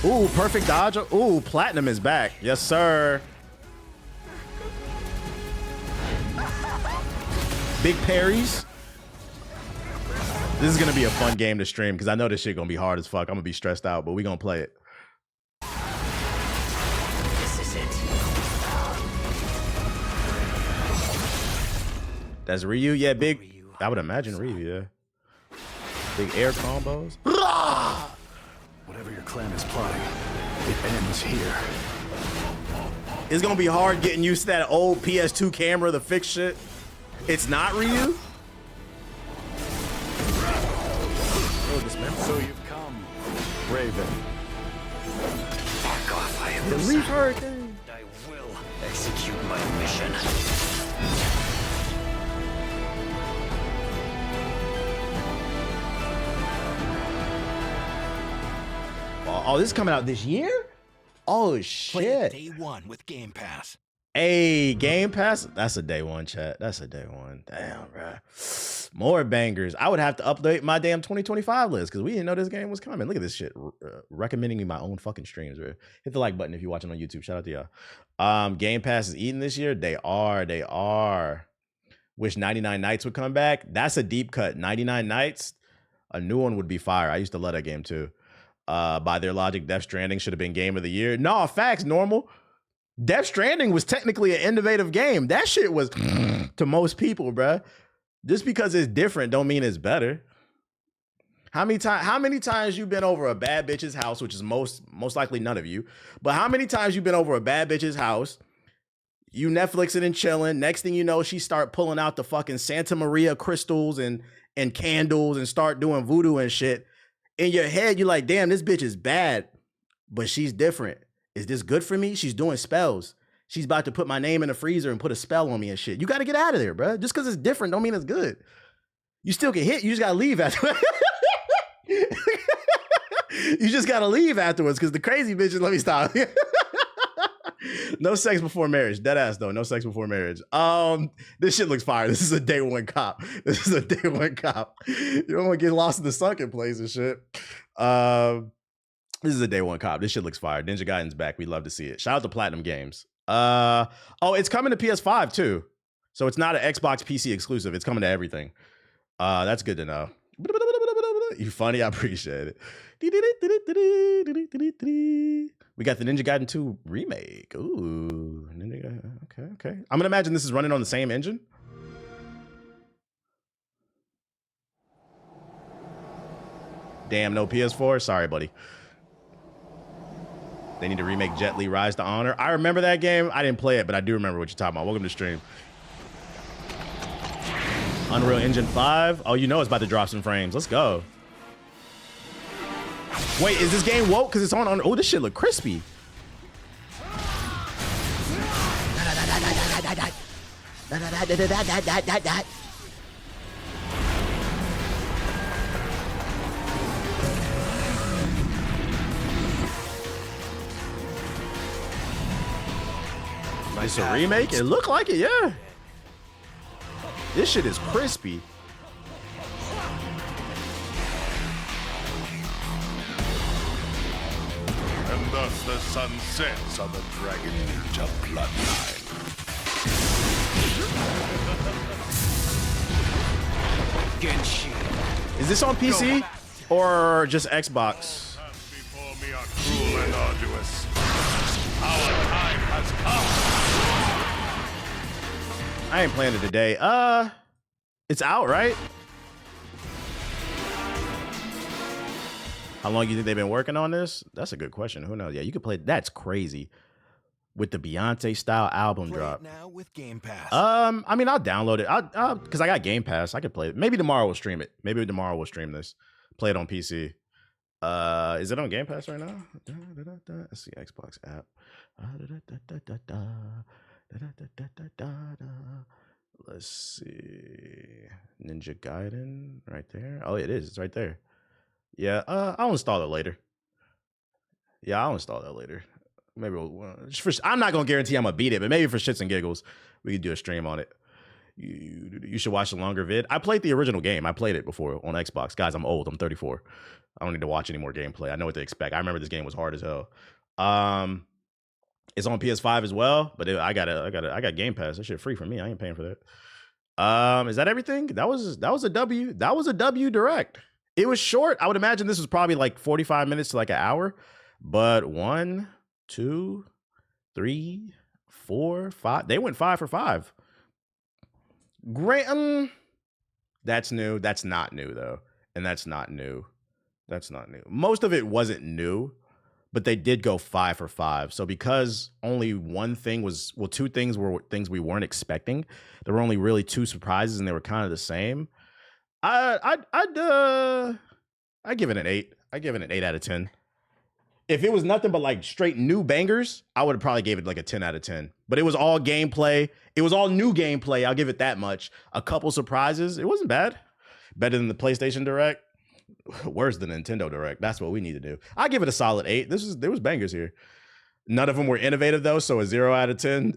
Ooh, perfect dodge. Ooh, Platinum is back. Yes, sir. Big parries. This is gonna be a fun game to stream because I know this shit gonna be hard as fuck. I'm gonna be stressed out, but we gonna play it. This is it. That's Ryu? Yeah, big. I would imagine Ryu, yeah. Big air combos. Whatever your clan is plotting, it ends here. It's gonna be hard getting used to that old PS2 camera, the fixed shit. It's not Ryu? So you've come, Raven. Back off, I am The Leaf Hurricane. I will execute my mission. Oh, this is coming out this year? Oh, shit. Day one with Game Pass. Hey, Game Pass? That's a day one, chat. That's a day one. Damn, bro. More bangers. I would have to update my damn 2025 list because we didn't know this game was coming. Look at this shit. Recommending me my own fucking streams, bro. Hit the like button if you're watching on YouTube. Shout out to y'all. Game Pass is eating this year. They are. Wish 99 Nights would come back. That's a deep cut. 99 Nights, a new one would be fire. I used to love that game too. By their logic, Death Stranding should have been game of the year. No, facts, normal. Death Stranding was technically an innovative game. That shit was to most people, bruh. Just because it's different don't mean it's better. How many times you been over a bad bitch's house, which is most likely none of you, but how many times you been over a bad bitch's house, you Netflixing and chilling, next thing you know, she start pulling out the fucking Santa Maria crystals and candles and start doing voodoo and shit. In your head, you're like, damn, this bitch is bad, but she's different. Is this good for me? She's doing spells. She's about to put my name in the freezer and put a spell on me and shit. You got to get out of there, bro. Just because it's different don't mean it's good. You still can hit. You just got to leave afterwards. You just got to leave afterwards because the crazy bitches, let me stop. No sex before marriage. Dead ass though. No sex before marriage. This shit looks fire. This is a day one cop. This is a day one cop. You don't want to get lost in the sunken place and shit. This is a day one cop. This shit looks fire. Ninja Gaiden's back. We love to see it. Shout out to Platinum Games. Oh, it's coming to PS5 too. So it's not an Xbox PC exclusive. It's coming to everything. That's good to know. You funny? I appreciate it. We got the Ninja Gaiden 2 remake. Ooh, okay. I'm gonna imagine this is running on the same engine. Damn, no PS4. Sorry, buddy. They need to remake Jet Li Rise to Honor. I remember that game. I didn't play it, but I do remember what you're talking about. Welcome to stream. Unreal Engine 5. Oh, you know it's about to drop some frames. Let's go. Wait, is this game woke? Because it's on. Oh, this shit look crispy. It's a remake? It looked like it, yeah. This shit is crispy. And thus the sun sets on the Dragon Ninja bloodline. Genshin. Is this on PC or just Xbox? Before me are cruel and arduous. Our time has come. I ain't playing it today. It's out, right? How long do you think they've been working on this? That's a good question. Who knows? Yeah, you could play. That's crazy. With the Beyonce style album drop. Now with Game Pass. I mean, I'll download it. I'll because I got Game Pass. I could play it. Maybe tomorrow we'll stream it. Maybe tomorrow we'll stream this. Play it on PC. Is it on Game Pass right now? Let's see, Xbox app. Let's see. Ninja Gaiden right there. Oh, it is. It's right there. Yeah, I'll install it later. Yeah, I'll install that later. Maybe I'm not gonna guarantee I'm gonna beat it, but maybe for shits and giggles, we could do a stream on it. You should watch the longer vid. I played the original game. I played it before on Xbox. Guys, I'm old. I'm 34. I don't need to watch any more gameplay. I know what to expect. I remember this game was hard as hell. It's on PS5 as well, but I got Game Pass. That shit free for me. I ain't paying for that. Is that everything? That was a W. That was a W direct. It was short. I would imagine this was probably like 45 minutes to like an hour, but 1, 2, 3, 4, 5. They went 5 for 5. Great. That's new. That's not new though, and that's not new. That's not new. Most of it wasn't new, but they did go 5 for 5. So because only one thing was, well, two things were things we weren't expecting. There were only really 2 surprises, and they were kind of the same. I'd give it an 8. I give it an 8 out of 10. If it was nothing but like straight new bangers, I would have probably gave it like a 10 out of 10. But it was all gameplay. It was all new gameplay. I'll give it that much. A couple surprises. It wasn't bad. Better than the PlayStation Direct. Worse than Nintendo Direct. That's what we need to do. I give it a solid 8. There was bangers here. None of them were innovative though, so a 0 out of 10.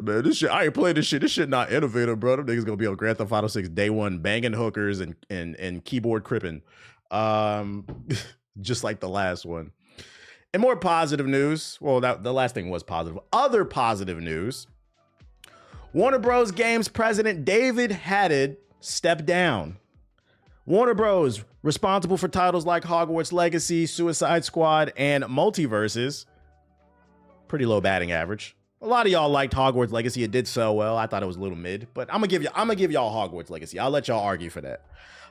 Man, this shit, I ain't playing this shit. This shit not innovative, bro. Them niggas gonna be on Grand Theft Auto 6 day one, banging hookers and keyboard cripping. Just like the last one. And more positive news. Well, the last thing was positive. Other positive news. Warner Bros. Games president David Haddad stepped down. Warner Bros. Responsible for titles like Hogwarts Legacy, Suicide Squad, and Multiverses. Pretty low batting average. A lot of y'all liked Hogwarts Legacy. It did so well. I thought it was a little mid, but I'm gonna give y'all Hogwarts Legacy. I'll let y'all argue for that.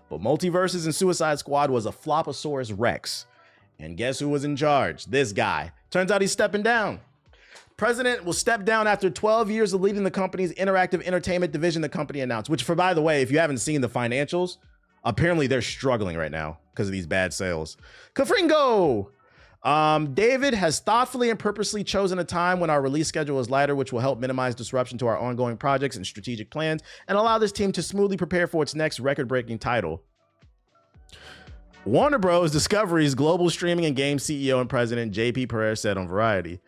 But Multiverses and Suicide Squad was a Floposaurus Rex. And guess who was in charge? This guy. Turns out he's stepping down. President will step down after 12 years of leading the company's interactive entertainment division, the company announced. Which, for by the way, if you haven't seen the financials, apparently they're struggling right now because of these bad sales. Kafringo! David has thoughtfully and purposely chosen a time when our release schedule is lighter, which will help minimize disruption to our ongoing projects and strategic plans and allow this team to smoothly prepare for its next record-breaking title. Warner Bros. Discovery's global streaming and game CEO and president, JP Perez, said on Variety.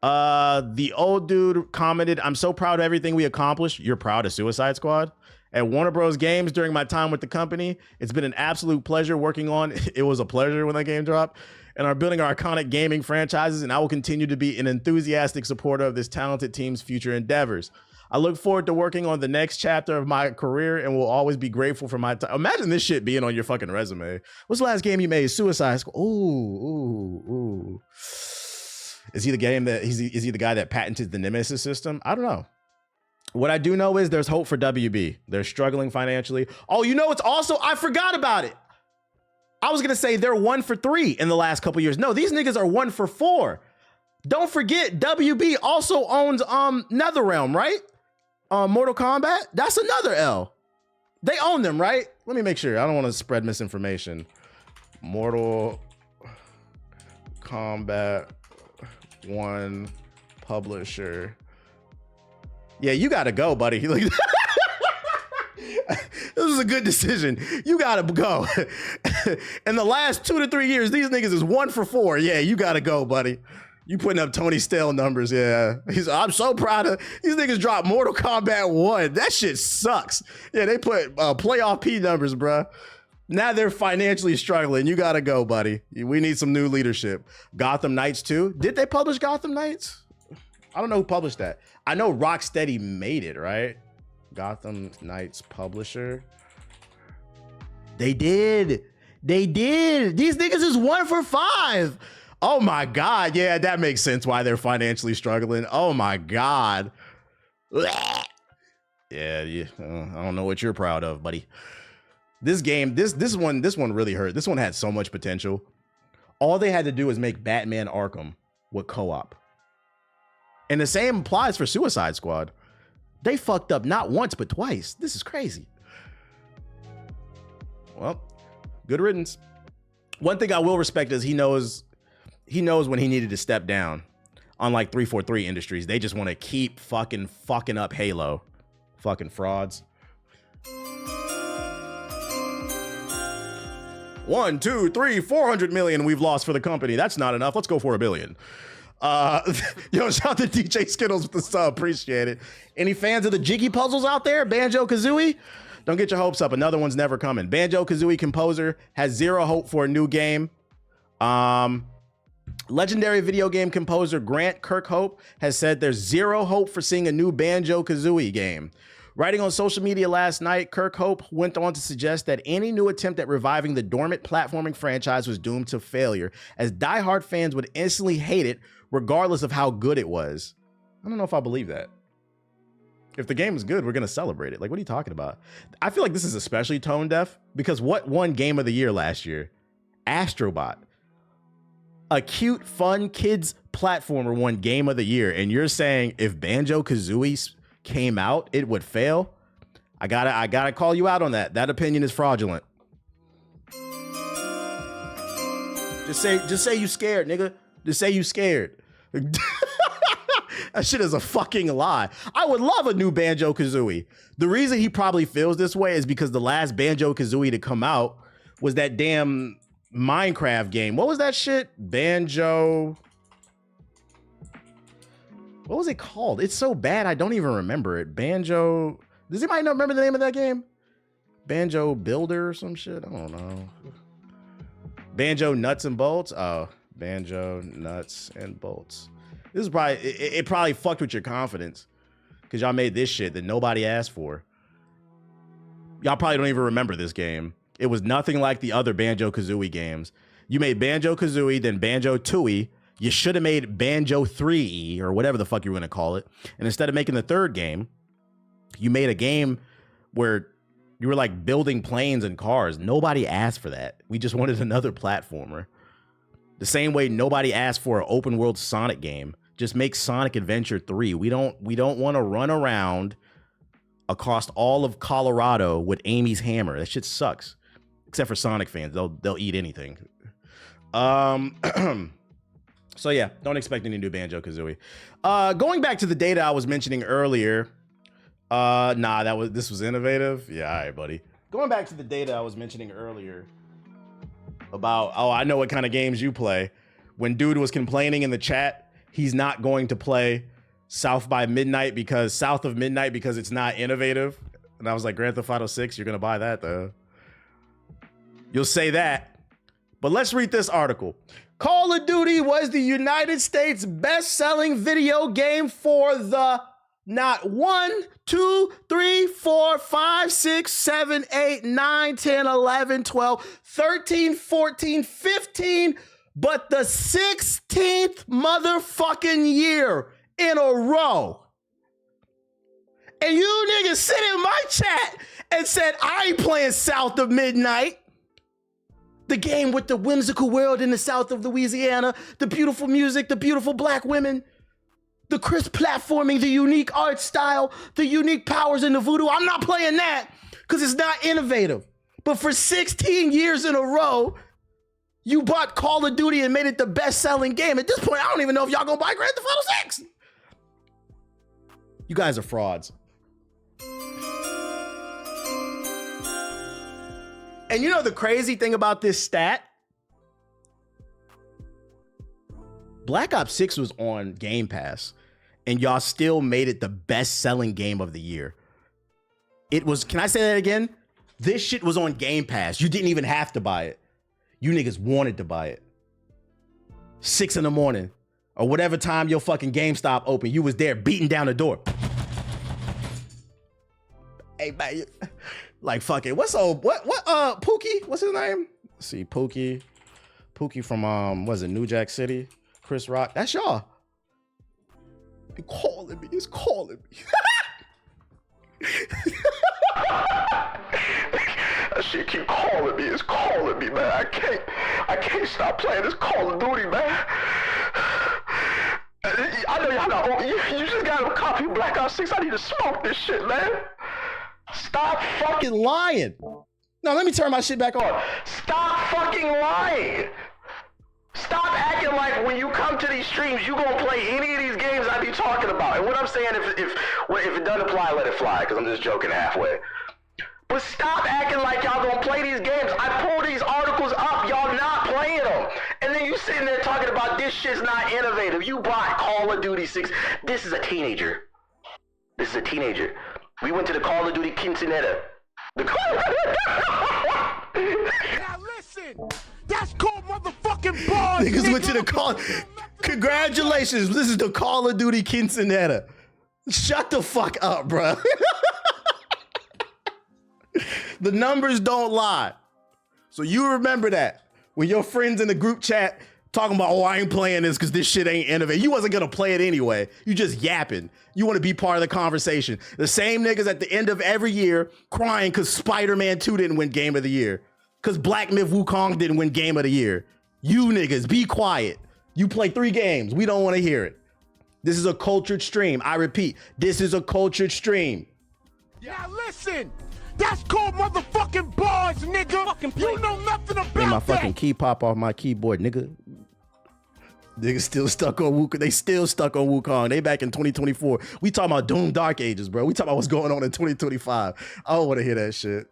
The old dude commented, "I'm so proud of everything we accomplished." You're proud of Suicide Squad? At Warner Bros. Games during my time with the company, it's been an absolute pleasure working on. It was a pleasure when that game dropped. And are building our iconic gaming franchises, and I will continue to be an enthusiastic supporter of this talented team's future endeavors. I look forward to working on the next chapter of my career and will always be grateful for my time. Imagine this shit being on your fucking resume. What's the last game you made? Suicide Squad. Ooh. Is he the guy that patented the Nemesis system? I don't know. What I do know is there's hope for WB. They're struggling financially. Oh, you know, it's also, I forgot about it. I was going to say they're 1 for 3 in the last couple years. No, these niggas are 1 for 4. Don't forget, WB also owns NetherRealm, right? Mortal Kombat. That's another L. They own them, right? Let me make sure. I don't want to spread misinformation. Mortal Kombat 1 publisher Yeah, you gotta go, buddy. Like, this was a good decision. You gotta go. In the last 2 to 3 years, these niggas is 1 for 4. Yeah, you gotta go, buddy. You putting up Tony Stale numbers, yeah. I'm so proud of these niggas. Dropped Mortal Kombat 1. That shit sucks. Yeah, they put playoff P numbers, bruh. Now they're financially struggling. You gotta go, buddy. We need some new leadership. Gotham Knights 2. Did they publish Gotham Knights? I don't know who published that. I know Rocksteady made it, right? Gotham Knights publisher. They did. They did. These niggas is 1 for 5. Oh my God. Yeah, that makes sense why they're financially struggling. Oh my God. Yeah, I don't know what you're proud of, buddy. This game, this one really hurt. This one had so much potential. All they had to do was make Batman Arkham with co-op. And the same applies for Suicide Squad. They fucked up not once, but twice. This is crazy. Well, good riddance. One thing I will respect is he knows when he needed to step down. Unlike 343 Industries, they just want to keep fucking up Halo. Fucking frauds. 1, 2, 3, 400 million we've lost for the company. That's not enough. Let's go for $1 billion. Yo, shout out to DJ Skittles with the sub. Appreciate it. Any fans of the Jiggy puzzles out there? Banjo-Kazooie? Don't get your hopes up. Another one's never coming. Banjo-Kazooie composer has 0 hope for a new game. Legendary video game composer Grant Kirkhope has said there's 0 hope for seeing a new Banjo-Kazooie game. Writing on social media last night, Kirkhope went on to suggest that any new attempt at reviving the dormant platforming franchise was doomed to failure, as diehard fans would instantly hate it regardless of how good it was. I don't know if I believe that. If the game is good, we're going to celebrate it. Like, what are you talking about? I feel like this is especially tone deaf because what won Game of the Year last year? Astrobot. A cute, fun kids platformer won Game of the Year. And you're saying if Banjo-Kazooie came out, it would fail? I gotta call you out on that. That opinion is fraudulent. Just say you scared, nigga. Just say you scared. That shit is a fucking lie. I would love a new Banjo-Kazooie. The reason he probably feels this way is because the last Banjo-Kazooie to come out was that damn Minecraft game. What was that shit? Banjo... What was it called? It's so bad I don't even remember it. Banjo... Does anybody know remember the name of that game? Banjo Builder or some shit? I don't know. Banjo Nuts and Bolts? Oh, Banjo Nuts and Bolts. This is probably... It probably fucked with your confidence. Because y'all made this shit that nobody asked for. Y'all probably don't even remember this game. It was nothing like the other Banjo-Kazooie games. You made Banjo-Kazooie, then Banjo-Tooie. You should have made Banjo 3E or whatever the fuck you were going to call it. And instead of making the third game, you made a game where you were like building planes and cars. Nobody asked for that. We just wanted another platformer. The same way nobody asked for an open world Sonic game. Just make Sonic Adventure 3. We don't want to run around across all of Colorado with Amy's hammer. That shit sucks. Except for Sonic fans. They'll eat anything. So yeah, don't expect any new Banjo-Kazooie. Going back to the data I was mentioning earlier. This was innovative. Yeah, all right, buddy. Going back to the data I was mentioning earlier about, I know what kind of games you play. When dude was complaining in the chat, he's not going to play South of Midnight because it's not innovative. And I was like, Grand Theft Auto 6, you're gonna buy that though. You'll say that. But let's read this article. Call of Duty was the United States best-selling video game for the not 1, 2, 3, 4, 5, 6, 7, 8, 9, 10, 11, 12, 13, 14, 15, but the 16th motherfucking year in a row. And you niggas sit in my chat and said, I ain't playing South of Midnight. The game with the whimsical world in the south of Louisiana, the beautiful music, the beautiful black women, the crisp platforming, the unique art style, the unique powers and the voodoo. I'm not playing that because it's not innovative. But for 16 years in a row, you bought Call of Duty and made it the best-selling game. At this point, I don't even know if y'all gonna buy Grand Theft Auto 6. You guys are frauds. And you know the crazy thing about this stat? Black Ops 6 was on Game Pass, and y'all still made it the best-selling game of the year. It was, can I say that again? This shit was on Game Pass. You didn't even have to buy it. You niggas wanted to buy it. 6 in the morning, or whatever time your fucking GameStop open, you was there beating down the door. Hey, man, like fucking, what's Pookie? What's his name? Let's see, Pookie from was it New Jack City? Chris Rock. That's y'all. It's calling me. It's calling me. That shit keep calling me. It's calling me, man. I can't stop playing this Call of Duty, man. I know y'all got. You just got a copy of Black Ops 6. I need to smoke this shit, man. Stop fucking lying. No, let me turn my shit back on. Stop fucking lying. Stop acting like when you come to these streams, you gonna play any of these games I be talking about. And what I'm saying, if it doesn't apply, let it fly, because I'm just joking halfway. But stop acting like y'all gonna play these games. I pull these articles up, y'all not playing them. And then you sitting there talking about this shit's not innovative. You bought Call of Duty 6. This is a teenager. This is a teenager. We went to the Call of Duty Quinceanera. Now listen! That's called motherfucking bars! Niggas went to the call. Congratulations, this is the Call of Duty Quinceanera. Shut the fuck up, bro. The numbers don't lie. So you remember that. When your friends in the group chat talking about, oh, I ain't playing this because this shit ain't innovative. You wasn't gonna play it anyway. You just yapping. You want to be part of the conversation. The same niggas at the end of every year crying because Spider-Man 2 didn't win Game of the Year. Because Black Myth Wukong didn't win Game of the Year. You niggas, be quiet. You play 3 games. We don't want to hear it. This is a cultured stream. I repeat, this is a cultured stream. Now listen! That's called motherfucking bars, nigga! You know nothing about Made my that! fucking key pop off my keyboard, nigga. Niggas still stuck on Wukong. They still stuck on Wukong. They back in 2024. We talking about Doom Dark Ages, bro. We talking about what's going on in 2025. I don't want to hear that shit.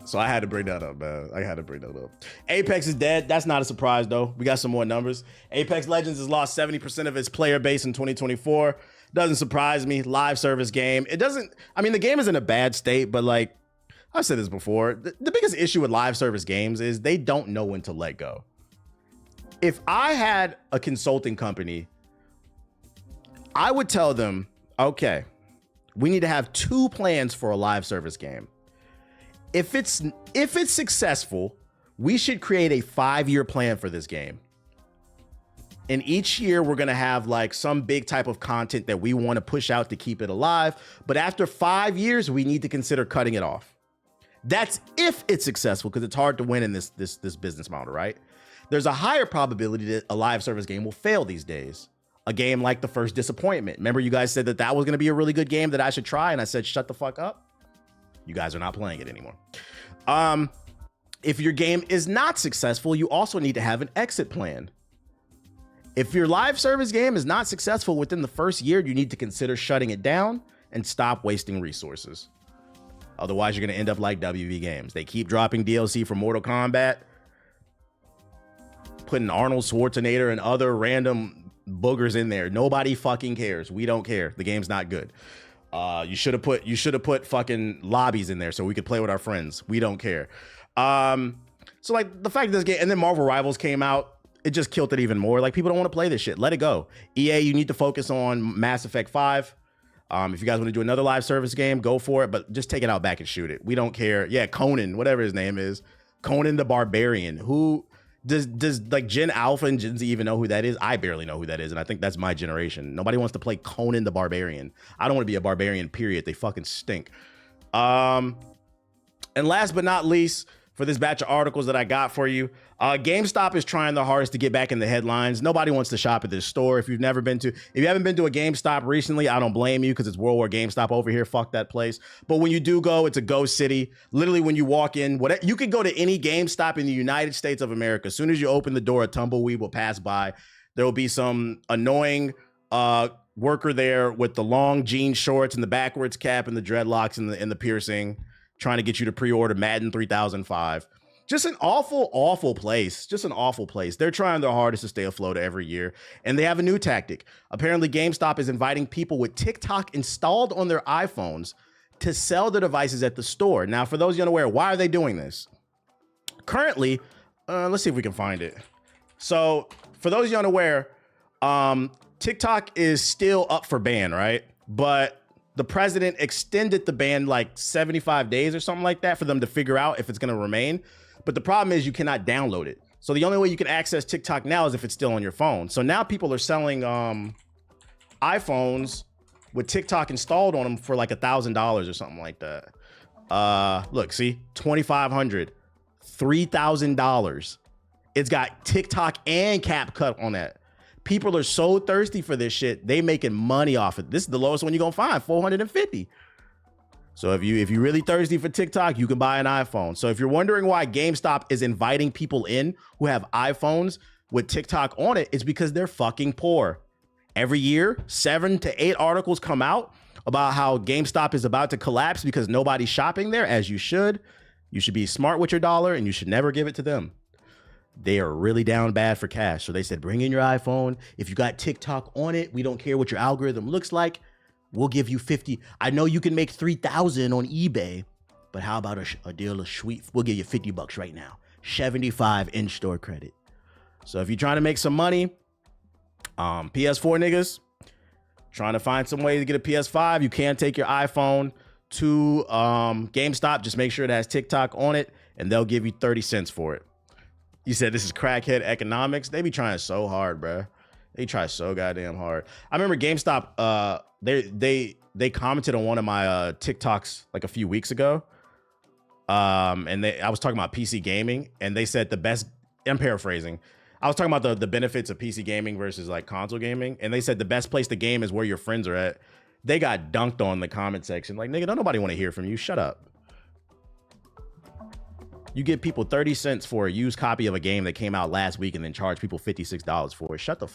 So I had to bring that up, man. I had to bring that up. Apex is dead. That's not a surprise, though. We got some more numbers. Apex Legends has lost 70% of its player base in 2024. Doesn't surprise me. Live service game. It doesn't, I mean, the game is in a bad state, but like, I've said this before. The biggest issue with live service games is they don't know when to let go. If I had a consulting company, I would tell them, okay, we need to have 2 plans for a live service game. If it's successful, we should create a 5-year plan for this game. And each year we're going to have like some big type of content that we want to push out to keep it alive. But after 5 years, we need to consider cutting it off. That's if it's successful, because it's hard to win in this business model, right? There's a higher probability that a live service game will fail these days. A game like The First Disappointment. Remember you guys said that that was going to be a really good game that I should try, and I said, shut the fuck up. You guys are not playing it anymore. If your game is not successful, you also need to have an exit plan. If your live service game is not successful within the first year, you need to consider shutting it down and stop wasting resources. Otherwise, you're going to end up like WV Games. They keep dropping DLC for Mortal Kombat, putting Arnold Schwarzenegger and other random boogers in there. Nobody fucking cares. We don't care. The game's not good. You should have put fucking lobbies in there so we could play with our friends. We don't care. So like the fact that this game, and then Marvel Rivals came out, it just killed it even more. Like, people don't want to play this shit. Let it go. EA, you need to focus on Mass Effect 5. If you guys want to do another live service game, go for it, but just take it out back and shoot it. We don't care. Yeah, Conan, whatever his name is. Conan the Barbarian. Who does like Gen Alpha and Gen Z even know who that is? I barely know who that is, and I think that's my generation. Nobody wants to play Conan the Barbarian. I don't want to be a barbarian, period. They fucking stink. And last but not least, for this batch of articles that I got for you, GameStop is trying the hardest to get back in the headlines. Nobody wants to shop at this store. If you haven't been to a GameStop recently, I don't blame you, because it's World War GameStop over here. Fuck that place. But when you do go, it's a ghost city. Literally, when you walk in, you could go to any GameStop in the United States of America. As soon as you open the door, a tumbleweed will pass by. There will be some annoying worker there with the long jean shorts and the backwards cap and the dreadlocks and the piercing, trying to get you to pre-order Madden 3005. Just an awful, awful place. Just an awful place. They're trying their hardest to stay afloat every year. And they have a new tactic. Apparently, GameStop is inviting people with TikTok installed on their iPhones to sell their devices at the store. Now, for those of you unaware, why are they doing this? Currently, let's see if we can find it. So, for those of you unaware, TikTok is still up for ban, right? But the president extended the ban like 75 days or something like that for them to figure out if it's going to remain. But the problem is you cannot download it. So the only way you can access TikTok now is if it's still on your phone. So now people are selling iPhones with TikTok installed on them for like $1,000 or something like that. Look, see, $2,500, $3,000. It's got TikTok and CapCut on that. People are so thirsty for this shit. They making money off it. This is the lowest one you're gonna find, $450. So if you really thirsty for TikTok, you can buy an iPhone. So if you're wondering why GameStop is inviting people in who have iPhones with TikTok on it, it's because they're fucking poor. Every year, 7 to 8 articles come out about how GameStop is about to collapse because nobody's shopping there, as you should. You should be smart with your dollar and you should never give it to them. They are really down bad for cash. So they said, bring in your iPhone. If you got TikTok on it, we don't care what your algorithm looks like. We'll give you 50. I know you can make 3,000 on eBay, but how about a deal of sweet? We'll give you $50 right now. 75 in-store credit. So if you're trying to make some money, PS4 niggas, trying to find some way to get a PS5, you can take your iPhone to GameStop. Just make sure it has TikTok on it, and they'll give you 30 cents for it. You said this is crackhead economics. They be trying so hard, bro. They try so goddamn hard. I remember GameStop, they commented on one of my TikToks like a few weeks ago. And I was talking about PC gaming, and they said the best, I'm paraphrasing. I was talking about the benefits of PC gaming versus like console gaming. And they said the best place to game is where your friends are at. They got dunked on in the comment section. Like, nigga, don't nobody want to hear from you. Shut up. You give people 30 cents for a used copy of a game that came out last week and then charge people $56 for it. Shut the